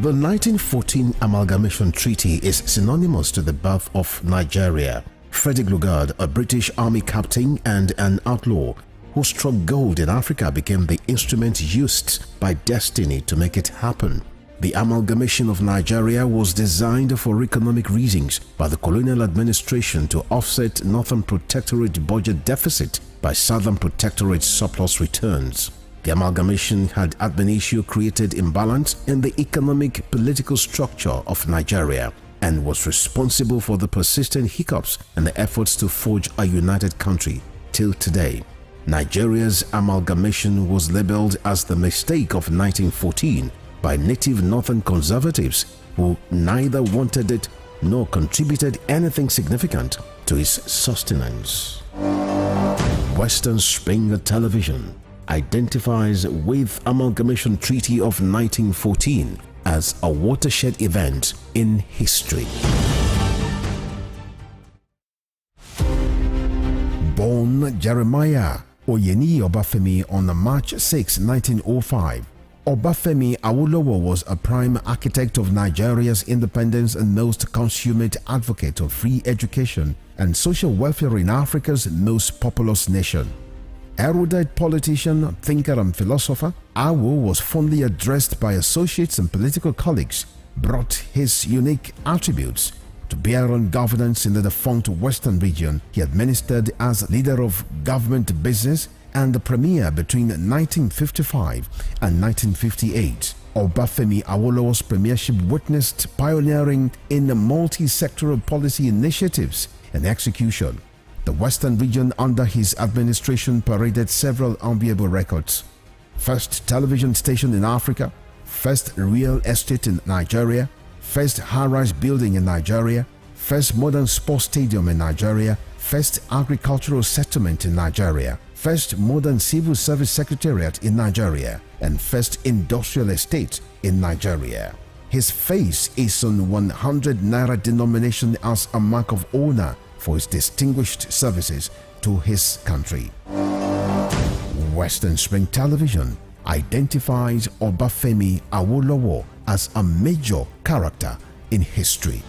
The 1914 Amalgamation Treaty is synonymous to the birth of Nigeria. Frederick Lugard, a British Army captain and an outlaw who struck gold in Africa, became the instrument used by destiny to make it happen. The amalgamation of Nigeria was designed for economic reasons by the colonial administration to offset Northern Protectorate budget deficit by Southern Protectorate surplus returns. The amalgamation had ab initio created imbalance in the economic political structure of Nigeria and was responsible for the persistent hiccups and the efforts to forge a united country till today. Nigeria's amalgamation was labeled as the mistake of 1914 by native northern conservatives who neither wanted it nor contributed anything significant to its sustenance. Westernspring Television identifies with Amalgamation Treaty of 1914 as a watershed event in history. Born Jeremiah Oyeni Obafemi on March 6, 1905, Obafemi Awolowo was a prime architect of Nigeria's independence and most consummate advocate of free education and social welfare in Africa's most populous nation. Erudite politician, thinker and philosopher, Awo was fondly addressed by associates and political colleagues, brought his unique attributes to bear on governance in the defunct Western region. He administered as leader of government business and the premier between 1955 and 1958. Obafemi Awolowo's premiership witnessed pioneering in multi-sectoral policy initiatives and execution. The Western region under his administration paraded several enviable records. First television station in Africa, first real estate in Nigeria, first high-rise building in Nigeria, first modern sports stadium in Nigeria, first agricultural settlement in Nigeria, first modern civil service secretariat in Nigeria, and first industrial estate in Nigeria. His face is on 100 naira denomination as a mark of honor for his distinguished services to his country. Westernspring Television identifies Obafemi Awolowo as a major character in history.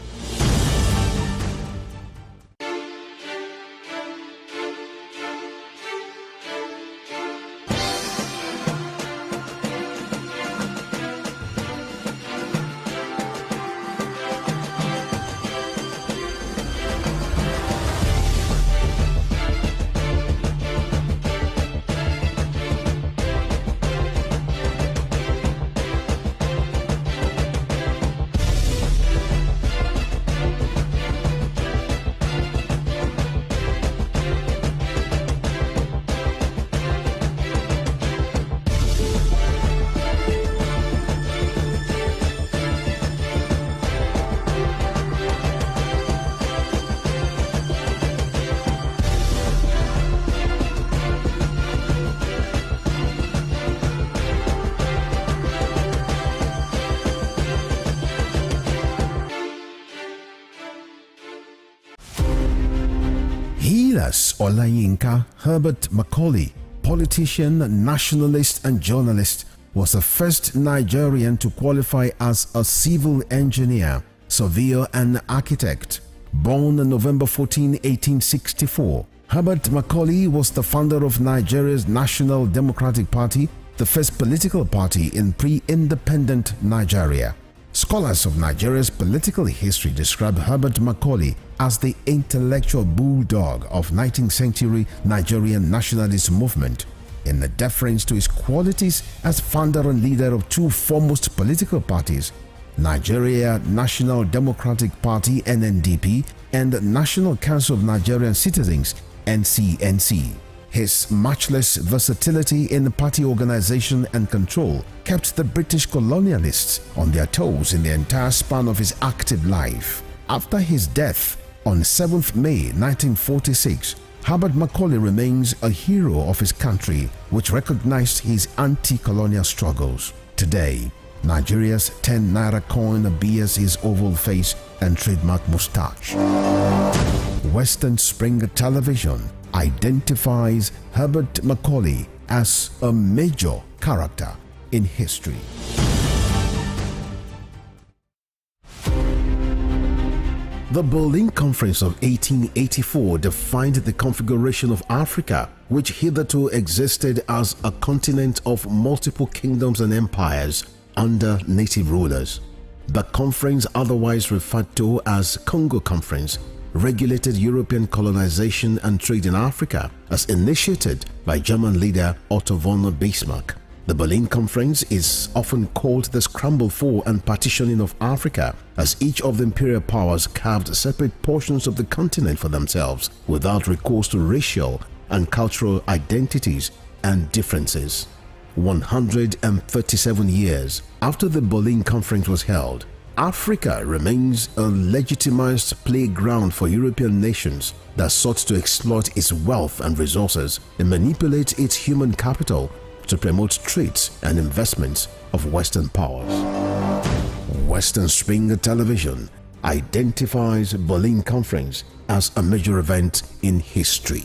Hilas Olayinka Herbert Macaulay, politician, nationalist and journalist, was the first Nigerian to qualify as a civil engineer, surveyor and architect. Born on November 14, 1864, Herbert Macaulay was the founder of Nigeria's National Democratic Party, the first political party in pre-independent Nigeria. Scholars of Nigeria's political history describe Herbert Macaulay as the intellectual bulldog of 19th century Nigerian nationalist movement, in the deference to his qualities as founder and leader of two foremost political parties, Nigeria National Democratic Party (NNDP) and National Council of Nigerian Citizens (NCNC). His matchless versatility in party organization and control kept the British colonialists on their toes in the entire span of his active life. After his death on 7th May 1946, Herbert Macaulay remains a hero of his country, which recognized his anti-colonial struggles. Today, Nigeria's 10 naira coin bears his oval face and trademark moustache. Westernspring Television identifies Herbert Macaulay as a major character in history. The Berlin Conference of 1884 defined the configuration of Africa, which hitherto existed as a continent of multiple kingdoms and empires under native rulers. The conference, otherwise referred to as Congo Conference, regulated European colonization and trade in Africa as initiated by German leader Otto von Bismarck. The Berlin Conference is often called the scramble for and partitioning of Africa, as each of the imperial powers carved separate portions of the continent for themselves without recourse to racial and cultural identities and differences. 137 years after the Berlin Conference was held, Africa remains a legitimized playground for European nations that sought to exploit its wealth and resources and manipulate its human capital to promote trades and investments of Western powers. Westernspring Television identifies Berlin Conference as a major event in history.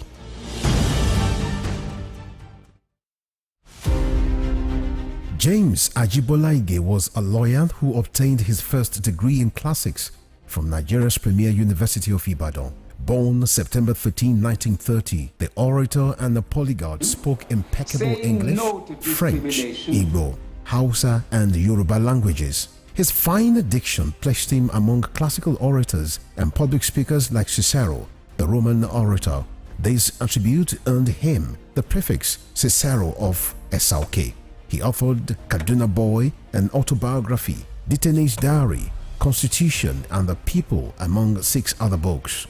James Ajibolaige was a lawyer who obtained his first degree in classics from Nigeria's premier University of Ibadan. Born September 13, 1930, the orator and the polyglot spoke impeccable English, French, Igbo, Hausa, and Yoruba languages. His fine diction placed him among classical orators and public speakers like Cicero, the Roman orator. This attribute earned him the prefix Cicero of Esauke. He authored Kaduna Boy, an autobiography, Detainee's Diary, Constitution, and the People, among 6 other books.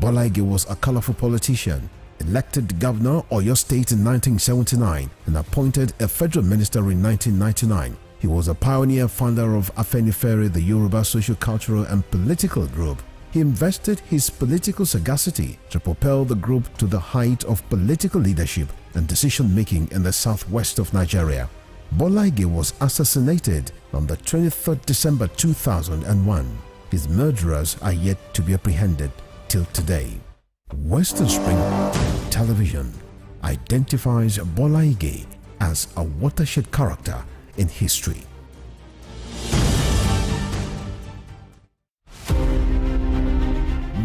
Bolaige was a colorful politician, elected governor of Oyo State in 1979 and appointed a federal minister in 1999. He was a pioneer founder of Afenifere, the Yoruba social-cultural and political group. He invested his political sagacity to propel the group to the height of political leadership and decision-making in the southwest of Nigeria. Bolaige was assassinated on the 23rd December 2001. His murderers are yet to be apprehended till today. Westernspring Television identifies Bolaige as a watershed character in history.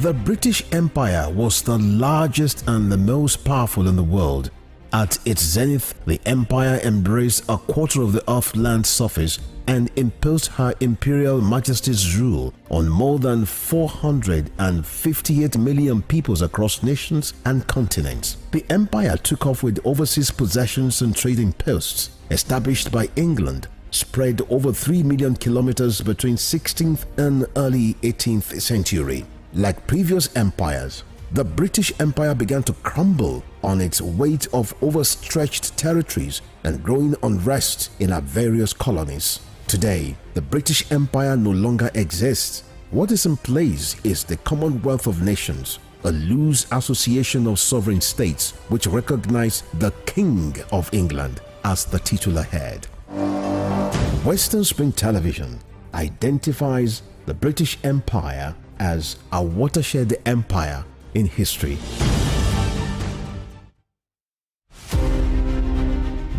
The British Empire was the largest and the most powerful in the world. At its zenith, the empire embraced a quarter of the Earth's land surface and imposed her imperial majesty's rule on more than 458 million peoples across nations and continents. The empire took off with overseas possessions and trading posts established by England, spread over 3 million kilometers between 16th and early 18th century. Like previous empires, the British Empire began to crumble on its weight of overstretched territories and growing unrest in our various colonies. Today, the British Empire no longer exists. What is in place is the Commonwealth of Nations, a loose association of sovereign states which recognize the King of England as the titular head. Westernspring Television identifies the British Empire as a watershed empire in history.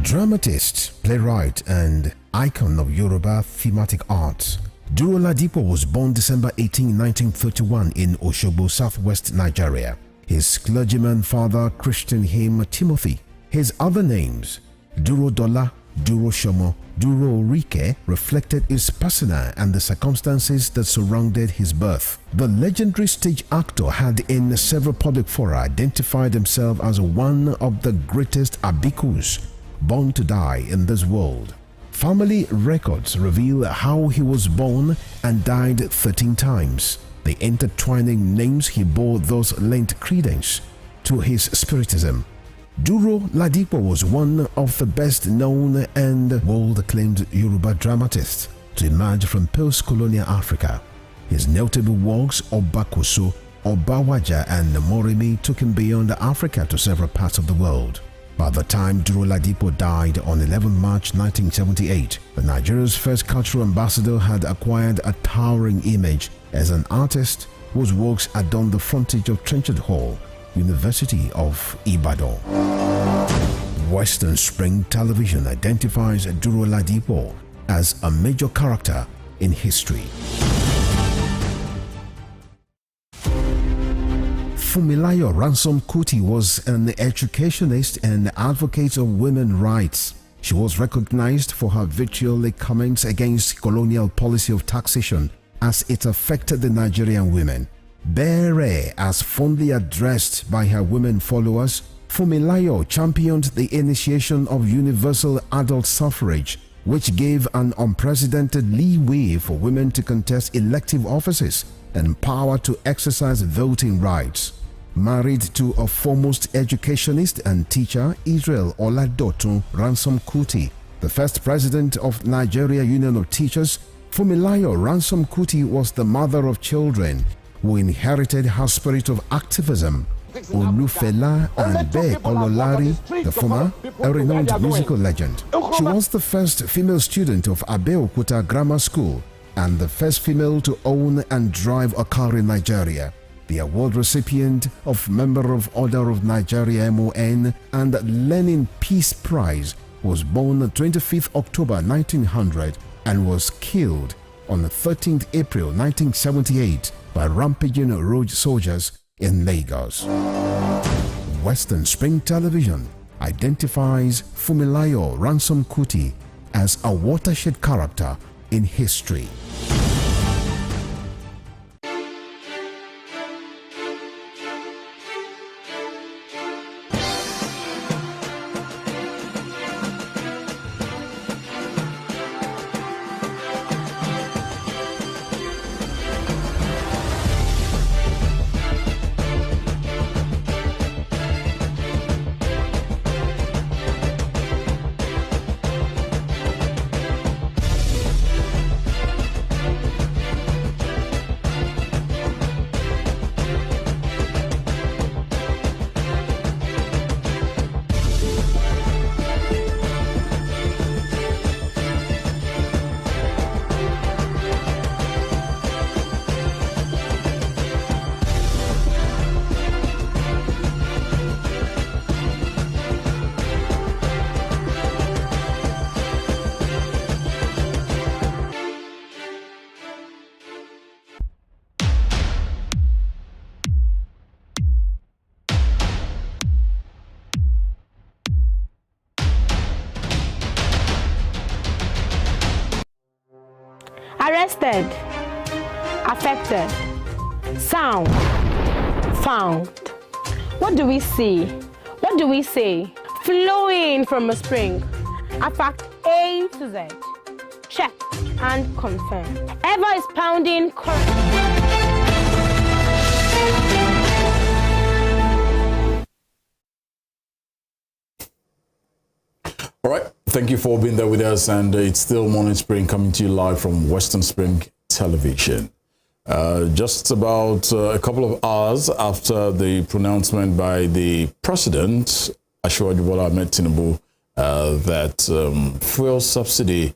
Dramatist, playwright, and icon of Yoruba thematic arts, Duro Ladipo was born December 18, 1931 in Osogbo, southwest Nigeria. His clergyman father christened him Timothy. His other names, Duro Dola, Duro Shomo, Duro Rike, reflected his persona and the circumstances that surrounded his birth. The legendary stage actor had in several public fora identified himself as one of the greatest abikus born to die in this world. Family records reveal how he was born and died 13 times. The intertwining names he bore thus lent credence to his spiritism. Duro Ladipo was one of the best known and world-acclaimed Yoruba dramatists to emerge from post-colonial Africa. His notable works Obakoso, Obawaja, and Moremi took him beyond Africa to several parts of the world. By the time Duro Ladipo died on 11 March 1978, Nigeria's first cultural ambassador had acquired a towering image as an artist whose works adorned the frontage of Trenchard Hall, University of Ibadan. Westernspring Television identifies Duro Ladipo as a major character in history. Funmilayo Ransom Kuti was an educationist and advocate of women's rights. She was recognized for her vitriolic comments against colonial policy of taxation as it affected the Nigerian women. Bere, as fondly addressed by her women followers, Funmilayo championed the initiation of universal adult suffrage, which gave an unprecedented leeway for women to contest elective offices and power to exercise voting rights. Married to a foremost educationist and teacher, Israel Oladotun Ransom Kuti, the first president of Nigeria Union of Teachers, Funmilayo Ransom Kuti was the mother of children who inherited her spirit of activism. Olufela and Be Ololari, the former, a renowned musical legend. She was the first female student of Abeokuta Grammar School and the first female to own and drive a car in Nigeria. The award recipient of Member of Order of Nigeria MON and Lenin Peace Prize, was born on 25th October 1900 and was killed on 13th April 1978 by rampaging road soldiers in Lagos. Westernspring Television identifies Funmilayo Ransom Kuti as a watershed character in history. Arrested, affected, sound, found. What do we see? What do we say? Flowing from a spring. A fact A to Z. Check and confirm. Ever is pounding All right, thank you for being there with us, and it's still Morning Spring coming to you live from Western Spring Television. Just about a couple of hours after the pronouncement by the President, Asiwaju Bola Ahmed Tinubu, that fuel subsidy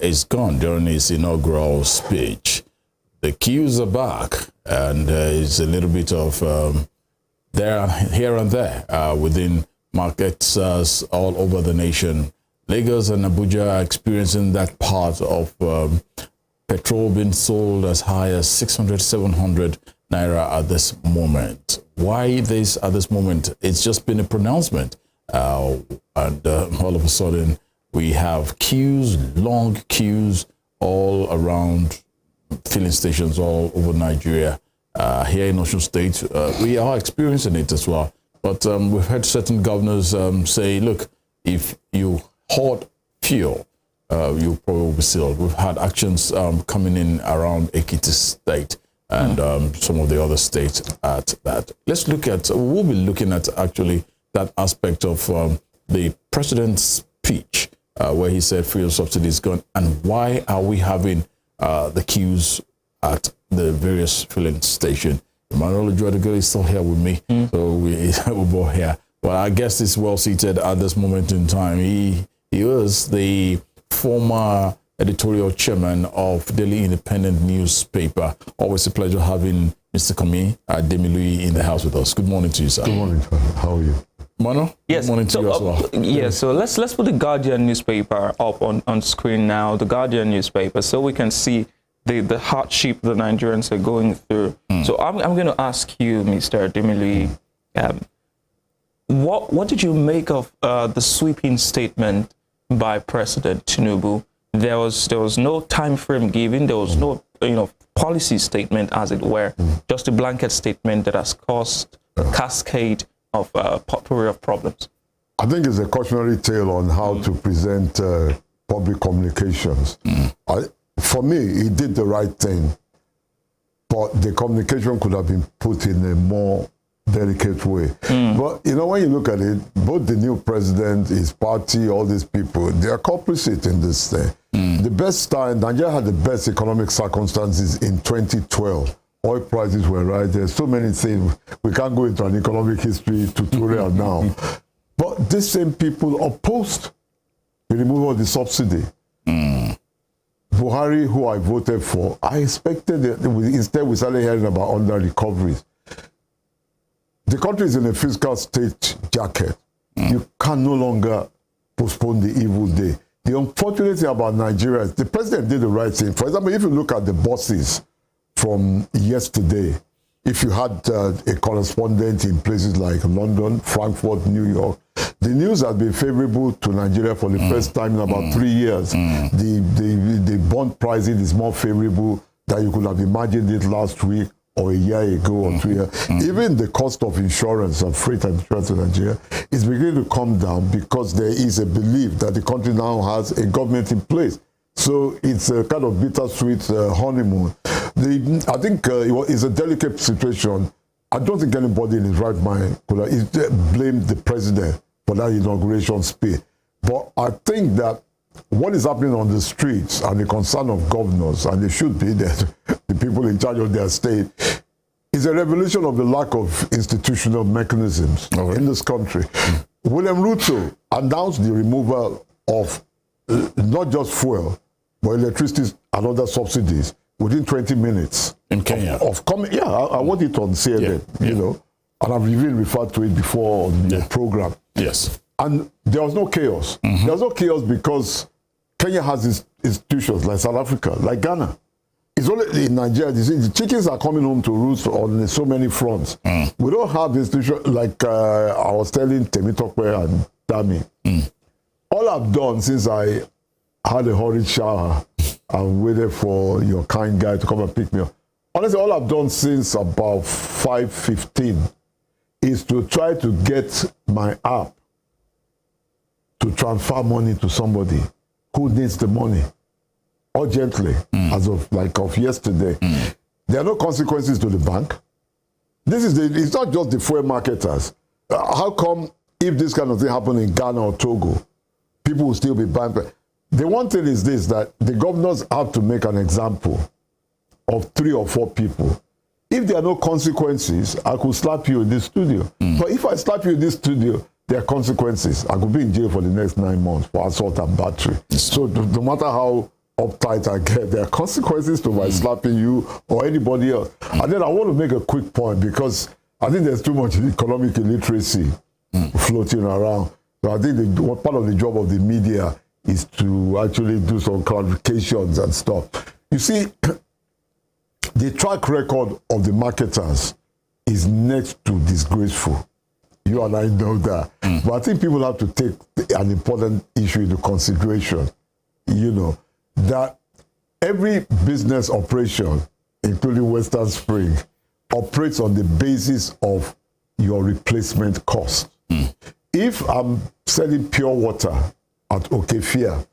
is gone during his inaugural speech. The queues are back, and it's a little bit of here and there within markets all over the nation. Lagos and Abuja are experiencing that part of petrol being sold as high as 600, 700 naira at this moment. Why this at this moment? It's just been a pronouncement. And all of a sudden, we have queues, long queues all around filling stations all over Nigeria. Here in Osun State, we are experiencing it as well. But we've had certain governors say, look, if you hoard fuel, you probably will be sealed. We've had actions coming in around Ekiti State and some of the other states at that. Let's look at, we'll be looking at actually that aspect of the president's speech where he said fuel subsidy is gone, and why are we having the queues at the various filling stations. Emmanuel Ojuadogo is still here with me, so we're both here. Well, I guess he's well seated at this moment in time. He was the former editorial chairman of Daily Independent newspaper. Always a pleasure having Mr. Kami Demilui in the house with us. Good morning to you, sir. Good morning. How are you? Mano? Yes. Good morning to you as well. Yes, so let's put the Guardian newspaper up on screen now, the Guardian newspaper, so we can see the hardship the Nigerians are going through. So I'm going to ask you, Mr. Ademili, what did you make of the sweeping statement by President Tinubu? There was no time frame given. There was no policy statement, as it were, just a blanket statement that has caused a cascade of potpourri of problems. I think it's a cautionary tale on how to present public communications. For me, he did the right thing, but the communication could have been put in a more delicate way. But when you look at it, both the new president, his party, all these people, they are complicit in this thing. The best time, Nigeria had the best economic circumstances in 2012. Oil prices were right. There's so many things. We can't go into an economic history tutorial now. But these same people opposed the removal of the subsidy. Buhari, who I voted for, I expected instead we started hearing about under recoveries. The country is in a fiscal state jacket. You can no longer postpone the evil day. The unfortunate thing about Nigeria is the president did the right thing. For example, if you look at the buses from yesterday, if you had a correspondent in places like London, Frankfurt, New York, the news has been favorable to Nigeria for the first time in about 3 years. The bond pricing is more favorable than you could have imagined it last week or a year ago or 2 years. Even the cost of insurance and freight and insurance in Nigeria is beginning to come down because there is a belief that the country now has a government in place. So it's a kind of bittersweet honeymoon. I think it's a delicate situation. I don't think anybody in his right mind could have blamed the president for that inauguration speech. But I think that what is happening on the streets and the concern of governors, and they should be there, the people in charge of their state, is a revelation of the lack of institutional mechanisms in this country. William Ruto announced the removal of not just fuel, but electricity and other subsidies within 20 minutes. In Kenya? I want it on CNN, and I've even referred to it before on the program. Yes. And there was no chaos. There was no chaos because Kenya has institutions like South Africa, like Ghana. It's only in Nigeria, the chickens are coming home to roost on so many fronts. We don't have institutions like I was telling Temitope and Dami. All I've done since I had a hurried shower and waited for your kind guy to come and pick me up. Honestly, all I've done since about 5:15 is to try to get my app to transfer money to somebody who needs the money urgently, as of yesterday. There are no consequences to the bank. It's not just the fuel marketers. How come if this kind of thing happened in Ghana or Togo, people will still be buying? The one thing is this, that the governors have to make an example of 3 or 4 people. If there are no consequences, I could slap you in this studio. But if I slap you in this studio, there are consequences. I could be in jail for the next 9 months for assault and battery. So no matter how uptight I get, there are consequences to my slapping you or anybody else. And then I want to make a quick point because I think there's too much economic illiteracy floating around. So I think part of the job of the media is to actually do some clarifications and stuff. You see, the track record of the marketers is next to disgraceful. You and I know that. But I think people have to take an important issue into consideration. That every business operation, including Westernspring, operates on the basis of your replacement cost. If I'm selling pure water at Okefia,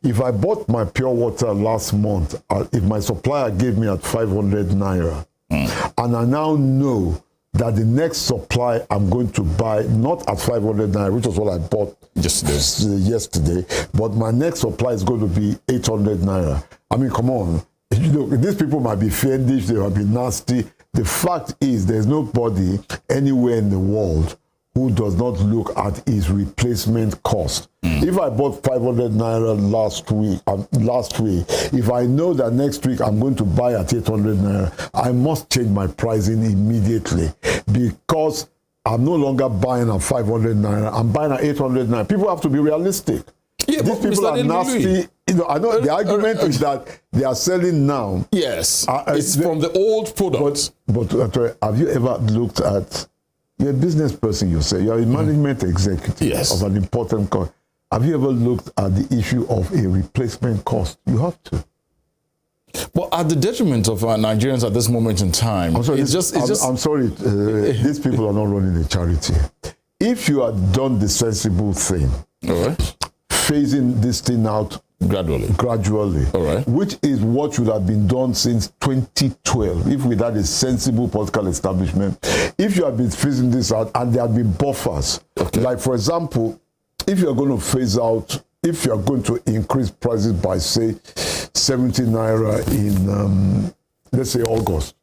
if I bought my pure water last month, if my supplier gave me at 500 naira, and I now know that the next supply I'm going to buy, not at 500 naira, which was what I bought yesterday, but my next supply is going to be 800 naira. I mean, come on. These people might be fiendish, they might be nasty. The fact is, there's nobody anywhere in the world who does not look at his replacement cost. If I bought 500 naira last week, if I know that next week I'm going to buy at 800 naira, I must change my pricing immediately because I'm no longer buying at 500 naira, I'm buying at 800 naira. People have to be realistic. Yeah, These people are nasty I know the argument is that they are selling now. Yes, it's from the old products. But have you ever looked at? You're a business person, you say. You're a management executive of an important company. Have you ever looked at the issue of a replacement cost? You have to. But at the detriment of our Nigerians at this moment in time, I'm sorry, I'm sorry, these people are not running a charity. If you had done the sensible thing, phasing this thing out gradually, which is what should have been done since 2012, if we had a sensible political establishment, if you had been phasing this out and there had been buffers, like for example, if you are going to phase out, if you are going to increase prices by say 70 naira in let's say August,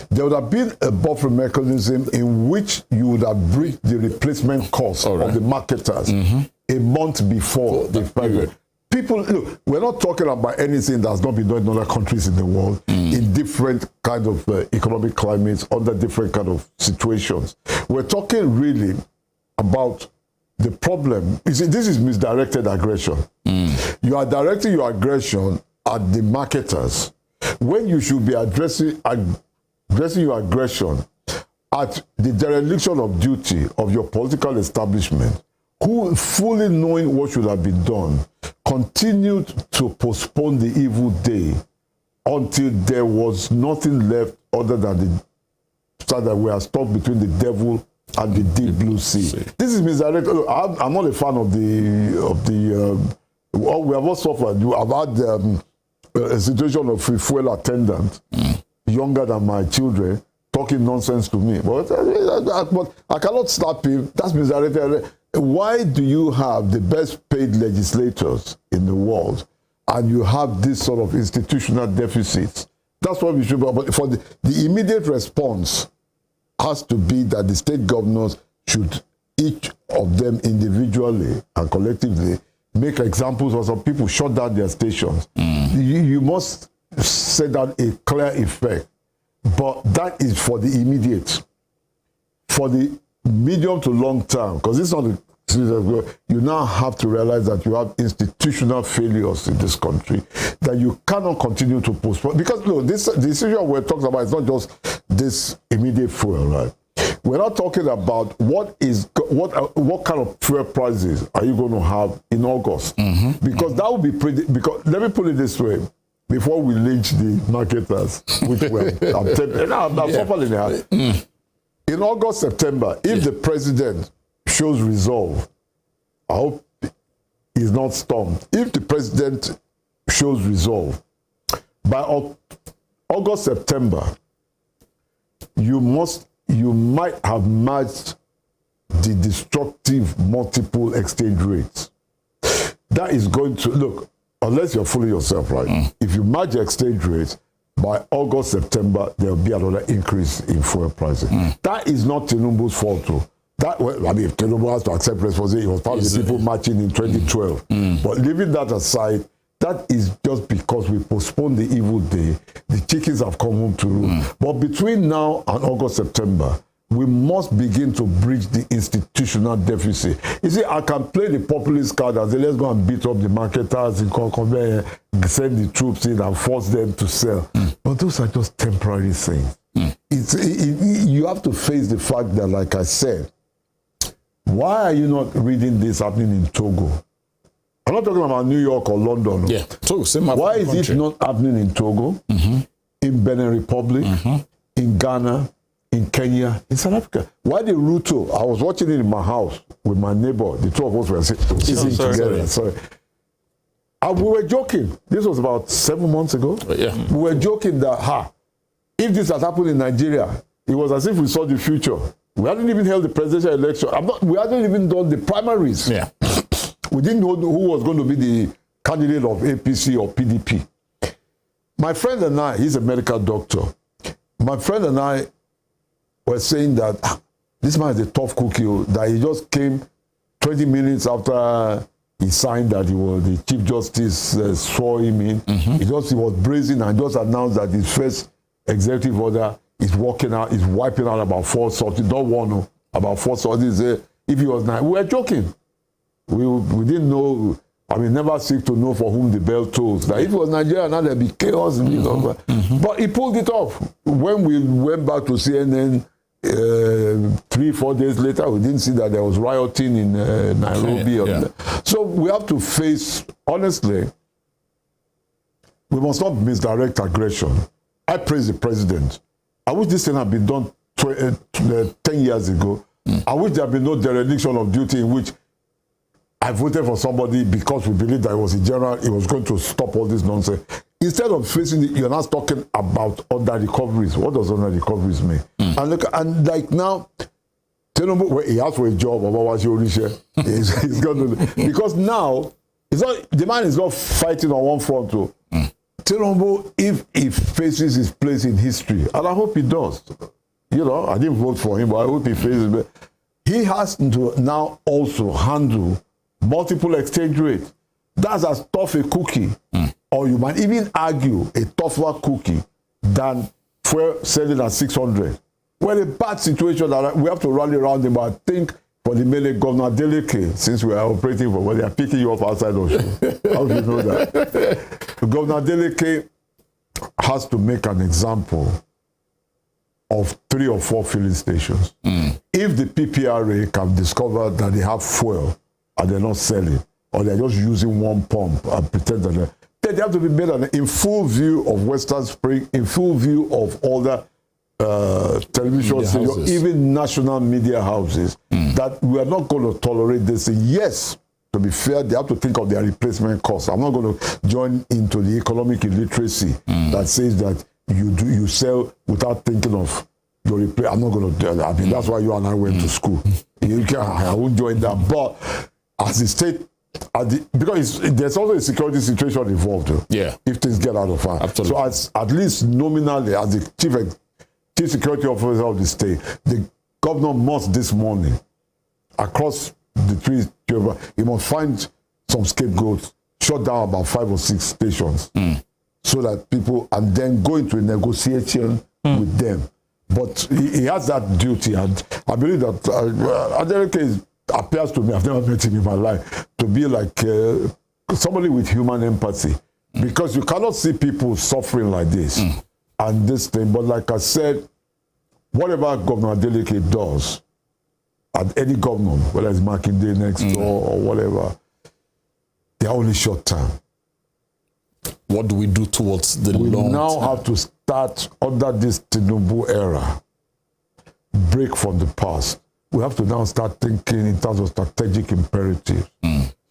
there would have been a buffer mechanism in which you would have breached the replacement cost of the marketers a month before the period. People, look, we're not talking about anything that's not been done in other countries in the world, in different kind of economic climates, under different kind of situations. We're talking really about the problem. You see, this is misdirected aggression. You are directing your aggression at the marketers when you should be addressing your aggression at the dereliction of duty of your political establishment, who, fully knowing what should have been done, continued to postpone the evil day until there was nothing left other than the fact that we are stuck between the devil and the deep blue sea. This is misdirected. I'm not a fan of the. We have all suffered. I've had a situation of a fuel attendant, younger than my children, talking nonsense to me. But I cannot stop him. That's misdirected. Why do you have the best paid legislators in the world and you have this sort of institutional deficits? That's what we should do. But for the immediate response has to be that the state governors should, each of them individually and collectively, make examples of some people shut down their stations. You must set down a clear effect. But that is for the immediate. For the medium to long term, because it's not a you now have to realize that you have institutional failures in this country that you cannot continue to postpone. Because look, the issue we're talking about is not just this immediate fuel, right? We're not talking about what kind of fuel prices are you going to have in August, because that would be pretty. Because let me put it this way: before we lynch the marketers, which I'm suffering in August, September, if the president shows resolve, I hope he's not stormed. If the president shows resolve, by August, September, you might have matched the destructive multiple exchange rates. That is going to, look, unless you're fooling yourself, right? If you match the exchange rates, by August, September, there'll be another increase in fuel prices. That is not Tinubu's fault, too. That, well, I mean, if Tinubu has to accept responsibility, it was part of the people marching in 2012. But leaving that aside, that is just because we postponed the evil day. The chickens have come home to roost. But between now and August, September, we must begin to bridge the institutional deficit. You see, I can play the populist card and say, let's go and beat up the marketers and send the troops in and force them to sell. But those are just temporary things. You have to face the fact that, like I said, why are you not reading this happening in Togo? I'm not talking about New York or London. Yeah, Togo, same. Why is it not happening in Togo, in Benin Republic, in Ghana, in Kenya, in South Africa? Why the Ruto? I was watching it in my house with my neighbor. The two of us were sitting together. Sorry. And we were joking. This was about 7 months ago. We were joking that, if this had happened in Nigeria, it was as if we saw the future. We hadn't even held the presidential election. We hadn't even done the primaries. We didn't know who was going to be the candidate of APC or PDP. My friend and I, he's a medical doctor. My friend and I were saying that this man is a tough cookie, that he just came 20 minutes after he signed that he was the Chief Justice swore him in. He was brazen and just announced that his first executive order is working out, is wiping out about 4 sorties. Don't want to, about 4 sorties. If he was 9, we were joking. We didn't know I mean, never seek to know for whom the bell tolls. That if it was Nigeria, now there'd be chaos. You know, but he pulled it off. When we went back to CNN 3-4 days later, we didn't see that there was rioting in Nairobi. Yeah. So we have to face, honestly, we must not misdirect aggression. I praise the president. I wish this thing had been done 10 years ago. I wish there had been no dereliction of duty in which I voted for somebody because we believed that it was a general, it was going to stop all this nonsense. Instead of facing it, you're not talking about under recoveries. What does under recoveries mean? And look, and like now, Tinubu, he asked for a job, he's going to, because now, it's not, the man is not fighting on one front too. Tinubu, if he faces his place in history, and I hope he does, you know, I didn't vote for him, but I hope he faces it. He has to now also handle multiple exchange rates. That's as tough a cookie, or you might even argue a tougher cookie than fuel selling at 600. Well, a bad situation that we have to rally around him, but I think for the Mele Governor Adeleke, since we are operating for, well, they are picking you up outside of you. How do you know that? Governor Adeleke has to make an example of 3 or 4 filling stations. If the PPRA can discover that they have fuel and they're not selling, or they're just using one pump and pretend that they have to be made in full view of Westernspring, in full view of all the television stations, even national media houses, that we are not going to tolerate this. Yes, to be fair, they have to think of their replacement costs. I'm not going to join into the economic illiteracy that says that you sell without thinking of your replacement. I'm not going to do that. I mean, that's why you and I went to school. I won't join that. But as the state, because there's also a security situation involved. If things get out of hand. Absolutely. So at least nominally, as the chief security officer of the state, the governor must this morning, across the 3, he must find some scapegoats, shut down about 5 or 6 stations, so that people, and then go into a negotiation with them. But he has that duty, and I believe that Adeleke appears to me, I've never met him in my life, to be like somebody with human empathy, because you cannot see people suffering like this and this thing. But like I said, whatever Governor Adeleke does, and any governor, whether it's Makinde next door or whatever, they're only short term. What do we do towards the long term? We now have to start under this Tinubu era, break from the past. We have to now start thinking in terms of strategic imperatives.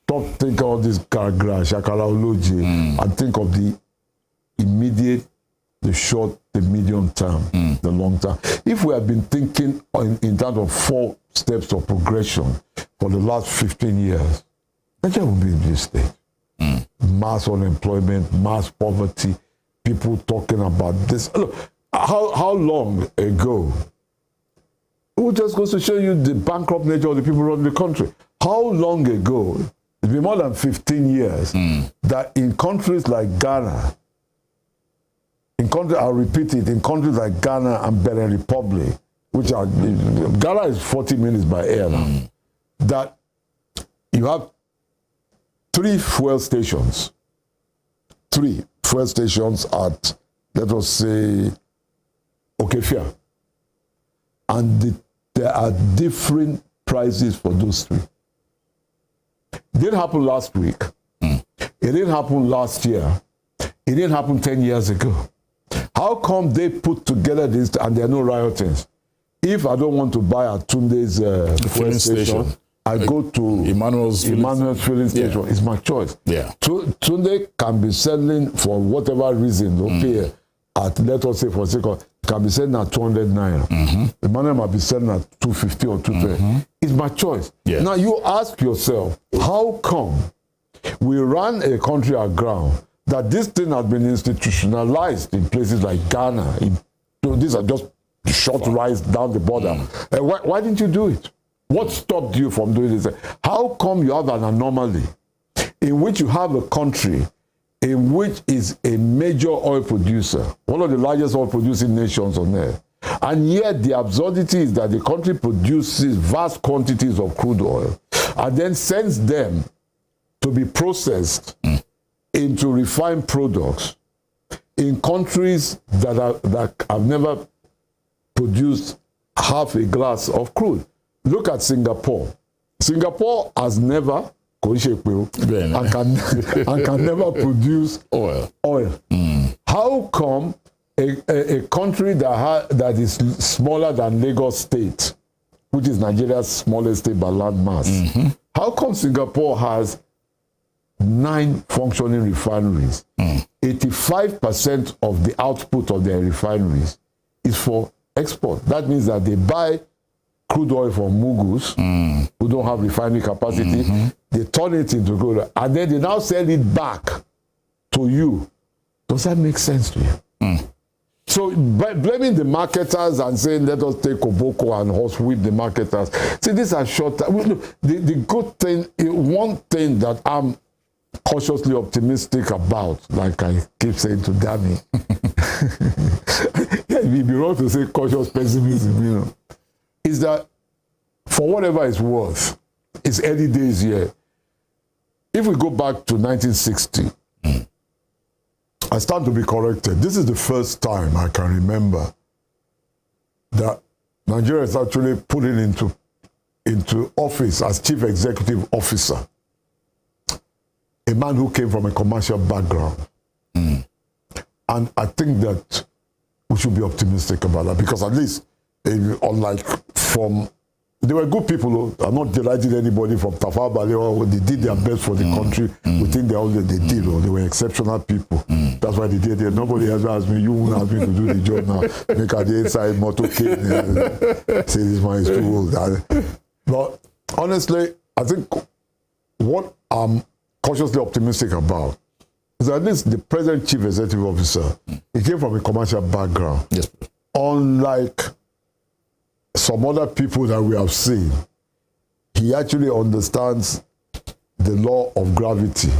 Stop thinking of this Karagra, Shakalaology, and think of the immediate, the short, the medium term, the long term. If we have been thinking in terms of 4 steps of progression for the last 15 years, Nigeria will be in this state. Mass unemployment, mass poverty, people talking about this. Look, how long ago? It just goes to show you the bankrupt nature of the people running the country. How long ago, it's been more than 15 years, that in countries like Ghana, I'll repeat it, in countries like Ghana and Benin Republic, which are, Ghana is 40 minutes by air now, that you have 3 fuel stations. 3 fuel stations at, let us say, Okefia. And there are different prices for those 3. It didn't happen last week. It didn't happen last year. It didn't happen 10 years ago. How come they put together this and there are no riotings? If I don't want to buy at Tunde's fuel station, I go to Emmanuel's filling station. It's my choice. Tunde can be selling for whatever reason, okay, at, let us say, for sake of, can be selling at 200 naira. Emmanuel might be selling at 250 or 230. It's my choice. Now you ask yourself, how come we run a country aground that this thing has been institutionalized in places like Ghana? These are just short rides down the border. Why didn't you do it? What stopped you from doing this? How come you have an anomaly in which you have a country in which is a major oil producer, one of the largest oil producing nations on earth, and yet the absurdity is that the country produces vast quantities of crude oil and then sends them to be processed into refined products in countries that have never produced half a glass of crude. Look at Singapore. Singapore has never and can never produce oil. How come a country that is smaller than Lagos State, which is Nigeria's smallest state by land mass, how come Singapore has 9 functioning refineries? 85% of the output of their refineries is for export. That means that they buy crude oil from Mughals who don't have refining capacity. They turn it into crude oil, and then they now sell it back to you. Does that make sense to you? So by blaming the marketers and saying, let us take Koboko and horsewhip the marketers. See, these are short term. The good thing, one thing that I'm cautiously optimistic about, like I keep saying to Danny, it'd be wrong to say cautious pessimism, you know, is that for whatever it's worth, it's early days here. If we go back to 1960, I stand to be corrected. This is the first time I can remember that Nigeria is actually putting into office as chief executive officer a man who came from a commercial background. And I think that we should be optimistic about that, because at least, unlike from, they were good people. I'm not delighting anybody from Tafawa Balewa. They did their best for the country within their own. They did. They were exceptional people. That's why they did it. Nobody else asked me. You won't ask me to do the job now. Make at the inside motorcade. Say this man is too old. But honestly, I think what I'm cautiously optimistic about is that at least the present chief executive officer, he came from a commercial background. Yes. Unlike some other people that we have seen, he actually understands the law of gravity,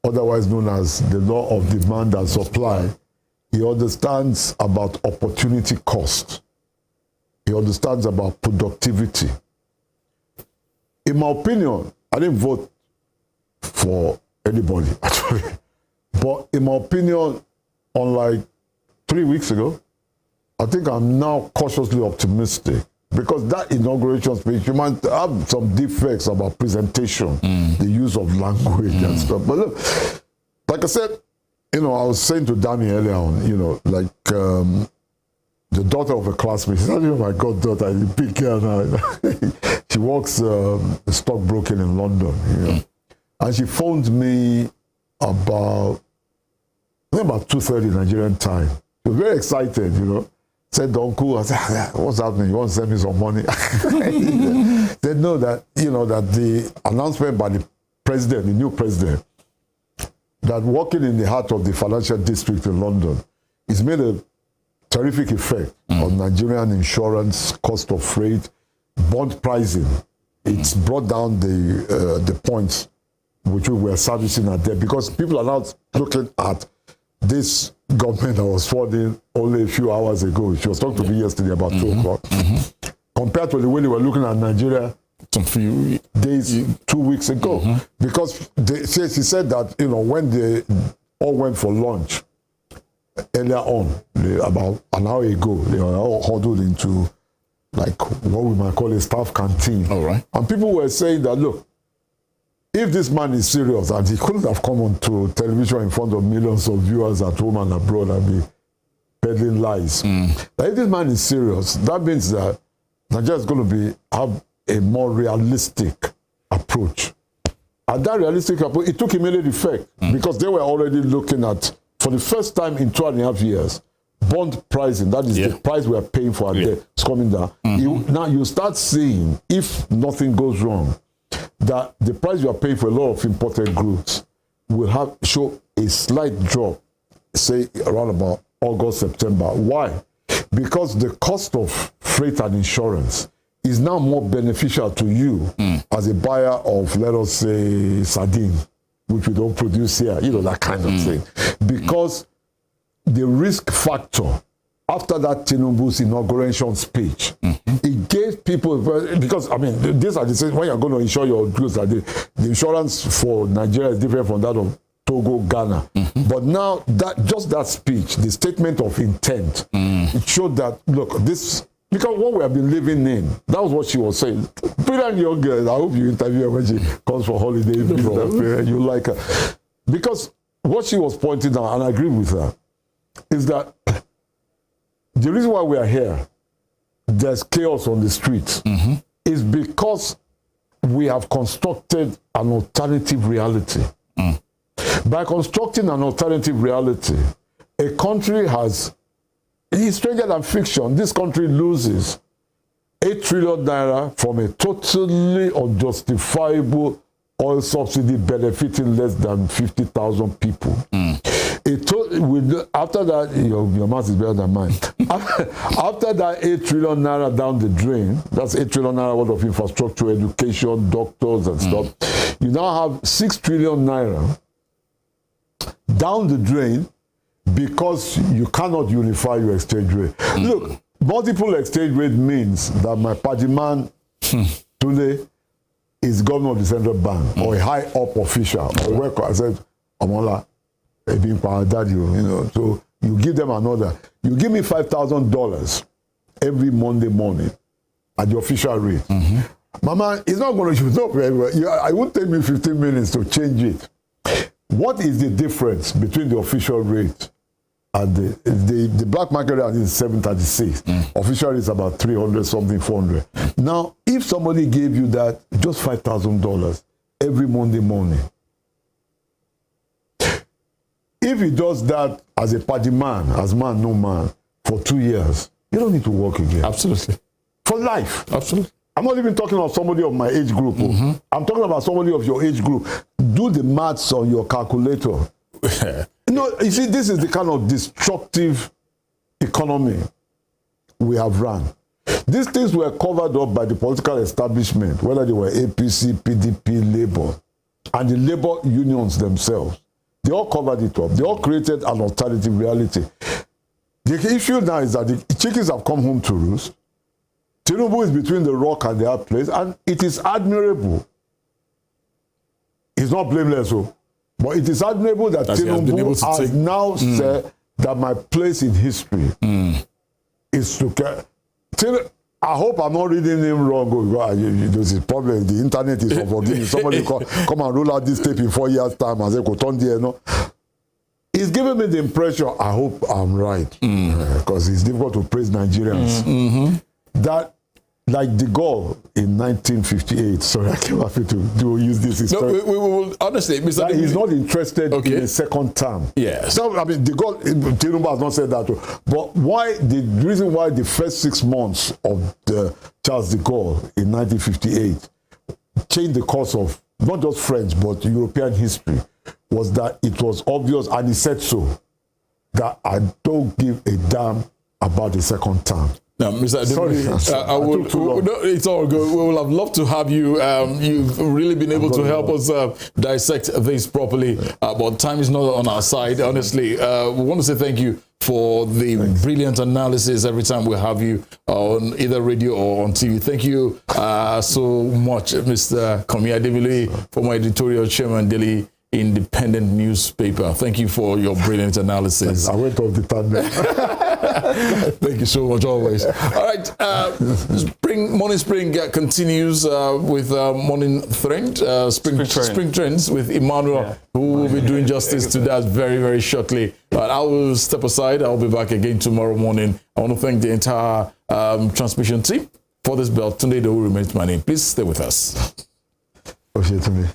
otherwise known as the law of demand and supply. He understands about opportunity cost. He understands about productivity. In my opinion, I didn't vote for anybody, actually. But in my opinion, unlike 3 weeks ago, I think I'm now cautiously optimistic, because that inauguration speech, you might have some defects about presentation, the use of language and stuff. But look, like I said, I was saying to Danny earlier on, like the daughter of a classmate, she's not even my goddaughter, a big girl now. She works stockbroking in London, and she phoned me about 2:30 Nigerian time. She was very excited, Said, Uncle, I said, what's happening? You want to send me some money? Said, no, that the announcement by the president, the new president, that working in the heart of the financial district in London, has made a terrific effect on Nigerian insurance, cost of freight, bond pricing. It's brought down the points which we were servicing at there, because people are now looking at this government that was sworn in only a few hours ago. She was talking to me yesterday about 2 o'clock. Compared to the way they were looking at Nigeria some few days, 2 weeks ago. Because she said that, when they all went for lunch earlier on, about an hour ago, they were all huddled into like what we might call a staff canteen. All right. And people were saying that, look, if this man is serious, and he couldn't have come onto television in front of millions of viewers at home and abroad and be peddling lies. But if this man is serious, that means that Nigeria is going to have a more realistic approach. And that realistic approach, it took immediate effect, because they were already looking at, for the first time in 2.5 years, bond pricing, that is the price we are paying for our debt, is coming down. Now you start seeing, if nothing goes wrong, that the price you are paying for a lot of imported goods will show a slight drop, say around about August, September. Why? Because the cost of freight and insurance is now more beneficial to you as a buyer of, let us say, sardine, which we don't produce here, that kind of thing. Because the risk factor after that Tinubu's inauguration speech, it gave people, because I mean, these are the things when you're going to insure your goods, like the insurance for Nigeria is different from that of Togo, Ghana. But now that just that speech, the statement of intent, it showed that look, this, because what we have been living in, that was what she was saying. Brilliant young girl. I hope you interview her when she comes for holiday. You like her. Because what she was pointing out, and I agree with her, is that the reason why we are here, there's chaos on the streets, is because we have constructed an alternative reality. By constructing an alternative reality, a country has, it's stranger than fiction, this country loses 8 trillion naira from a totally unjustifiable oil subsidy benefiting less than 50,000 people. After that, your math is better than mine. After that 8 trillion naira down the drain, that's 8 trillion naira worth of infrastructure, education, doctors and stuff. You now have 6 trillion naira down the drain because you cannot unify your exchange rate. Look, multiple exchange rate means that my party man today is governor of the central bank or a high up official or worker. I said, Amola, so you give them another. You give me $5,000 every Monday morning at the official rate. Mama, it's not going to use up very well. I won't take me 15 minutes to change it. What is the difference between the official rate and the black market rate is 736? Official rate is about 300 something, 400. Now, if somebody gave you that, just $5,000 every Monday morning, if he does that as a party man, as man, no man, for 2 years, you don't need to work again. Absolutely. For life. Absolutely. I'm not even talking about somebody of my age group. I'm talking about somebody of your age group. Do the maths on your calculator. You see, this is the kind of destructive economy we have run. These things were covered up by the political establishment, whether they were APC, PDP, Labour, and the labor unions themselves. They all covered it up. They all created an alternative reality. The issue now is that the chickens have come home to roost. Tinubu is between the rock and the hard place, and it is admirable. He's not blameless, but it is admirable that Tinubu has now said that my place in history is to care. I hope I'm not reading him wrong. There's a problem. The internet is unforgiving. Somebody come and roll out this tape in 4 years' time and say, he's giving me the impression, I hope I'm right, because it's difficult to praise Nigerians, that like de Gaulle in 1958, sorry, I came happy to use this history. No, we will, honestly, Mr. That he's not interested in a second term. Yes. So, I mean, de Gaulle, Tinubu has not said that. But why, the reason why the first 6 months of Charles de Gaulle in 1958 changed the course of not just French, but European history was that it was obvious, and he said so, that I don't give a damn about the second term. Now, Mr. Adebuli, it's all good. We will have loved to have you. You've really been able to help us dissect this properly, but time is not on our side, honestly. We want to say thank you for the brilliant analysis every time we have you on either radio or on TV. Thank you so much, Mr. Komi Adebuli, former editorial chairman, Daily Independent newspaper. Thank you for your brilliant analysis. I went off the thunder. Thank you so much, always. All right, Morning Spring continues with Morning Trend, Spring Trends with Emmanuel, who will be doing justice to that very, very shortly. But I will step aside. I'll be back again tomorrow morning. I want to thank the entire transmission team for this belt. Tunde Dowu remains my name. Please stay with us. Okay, to me.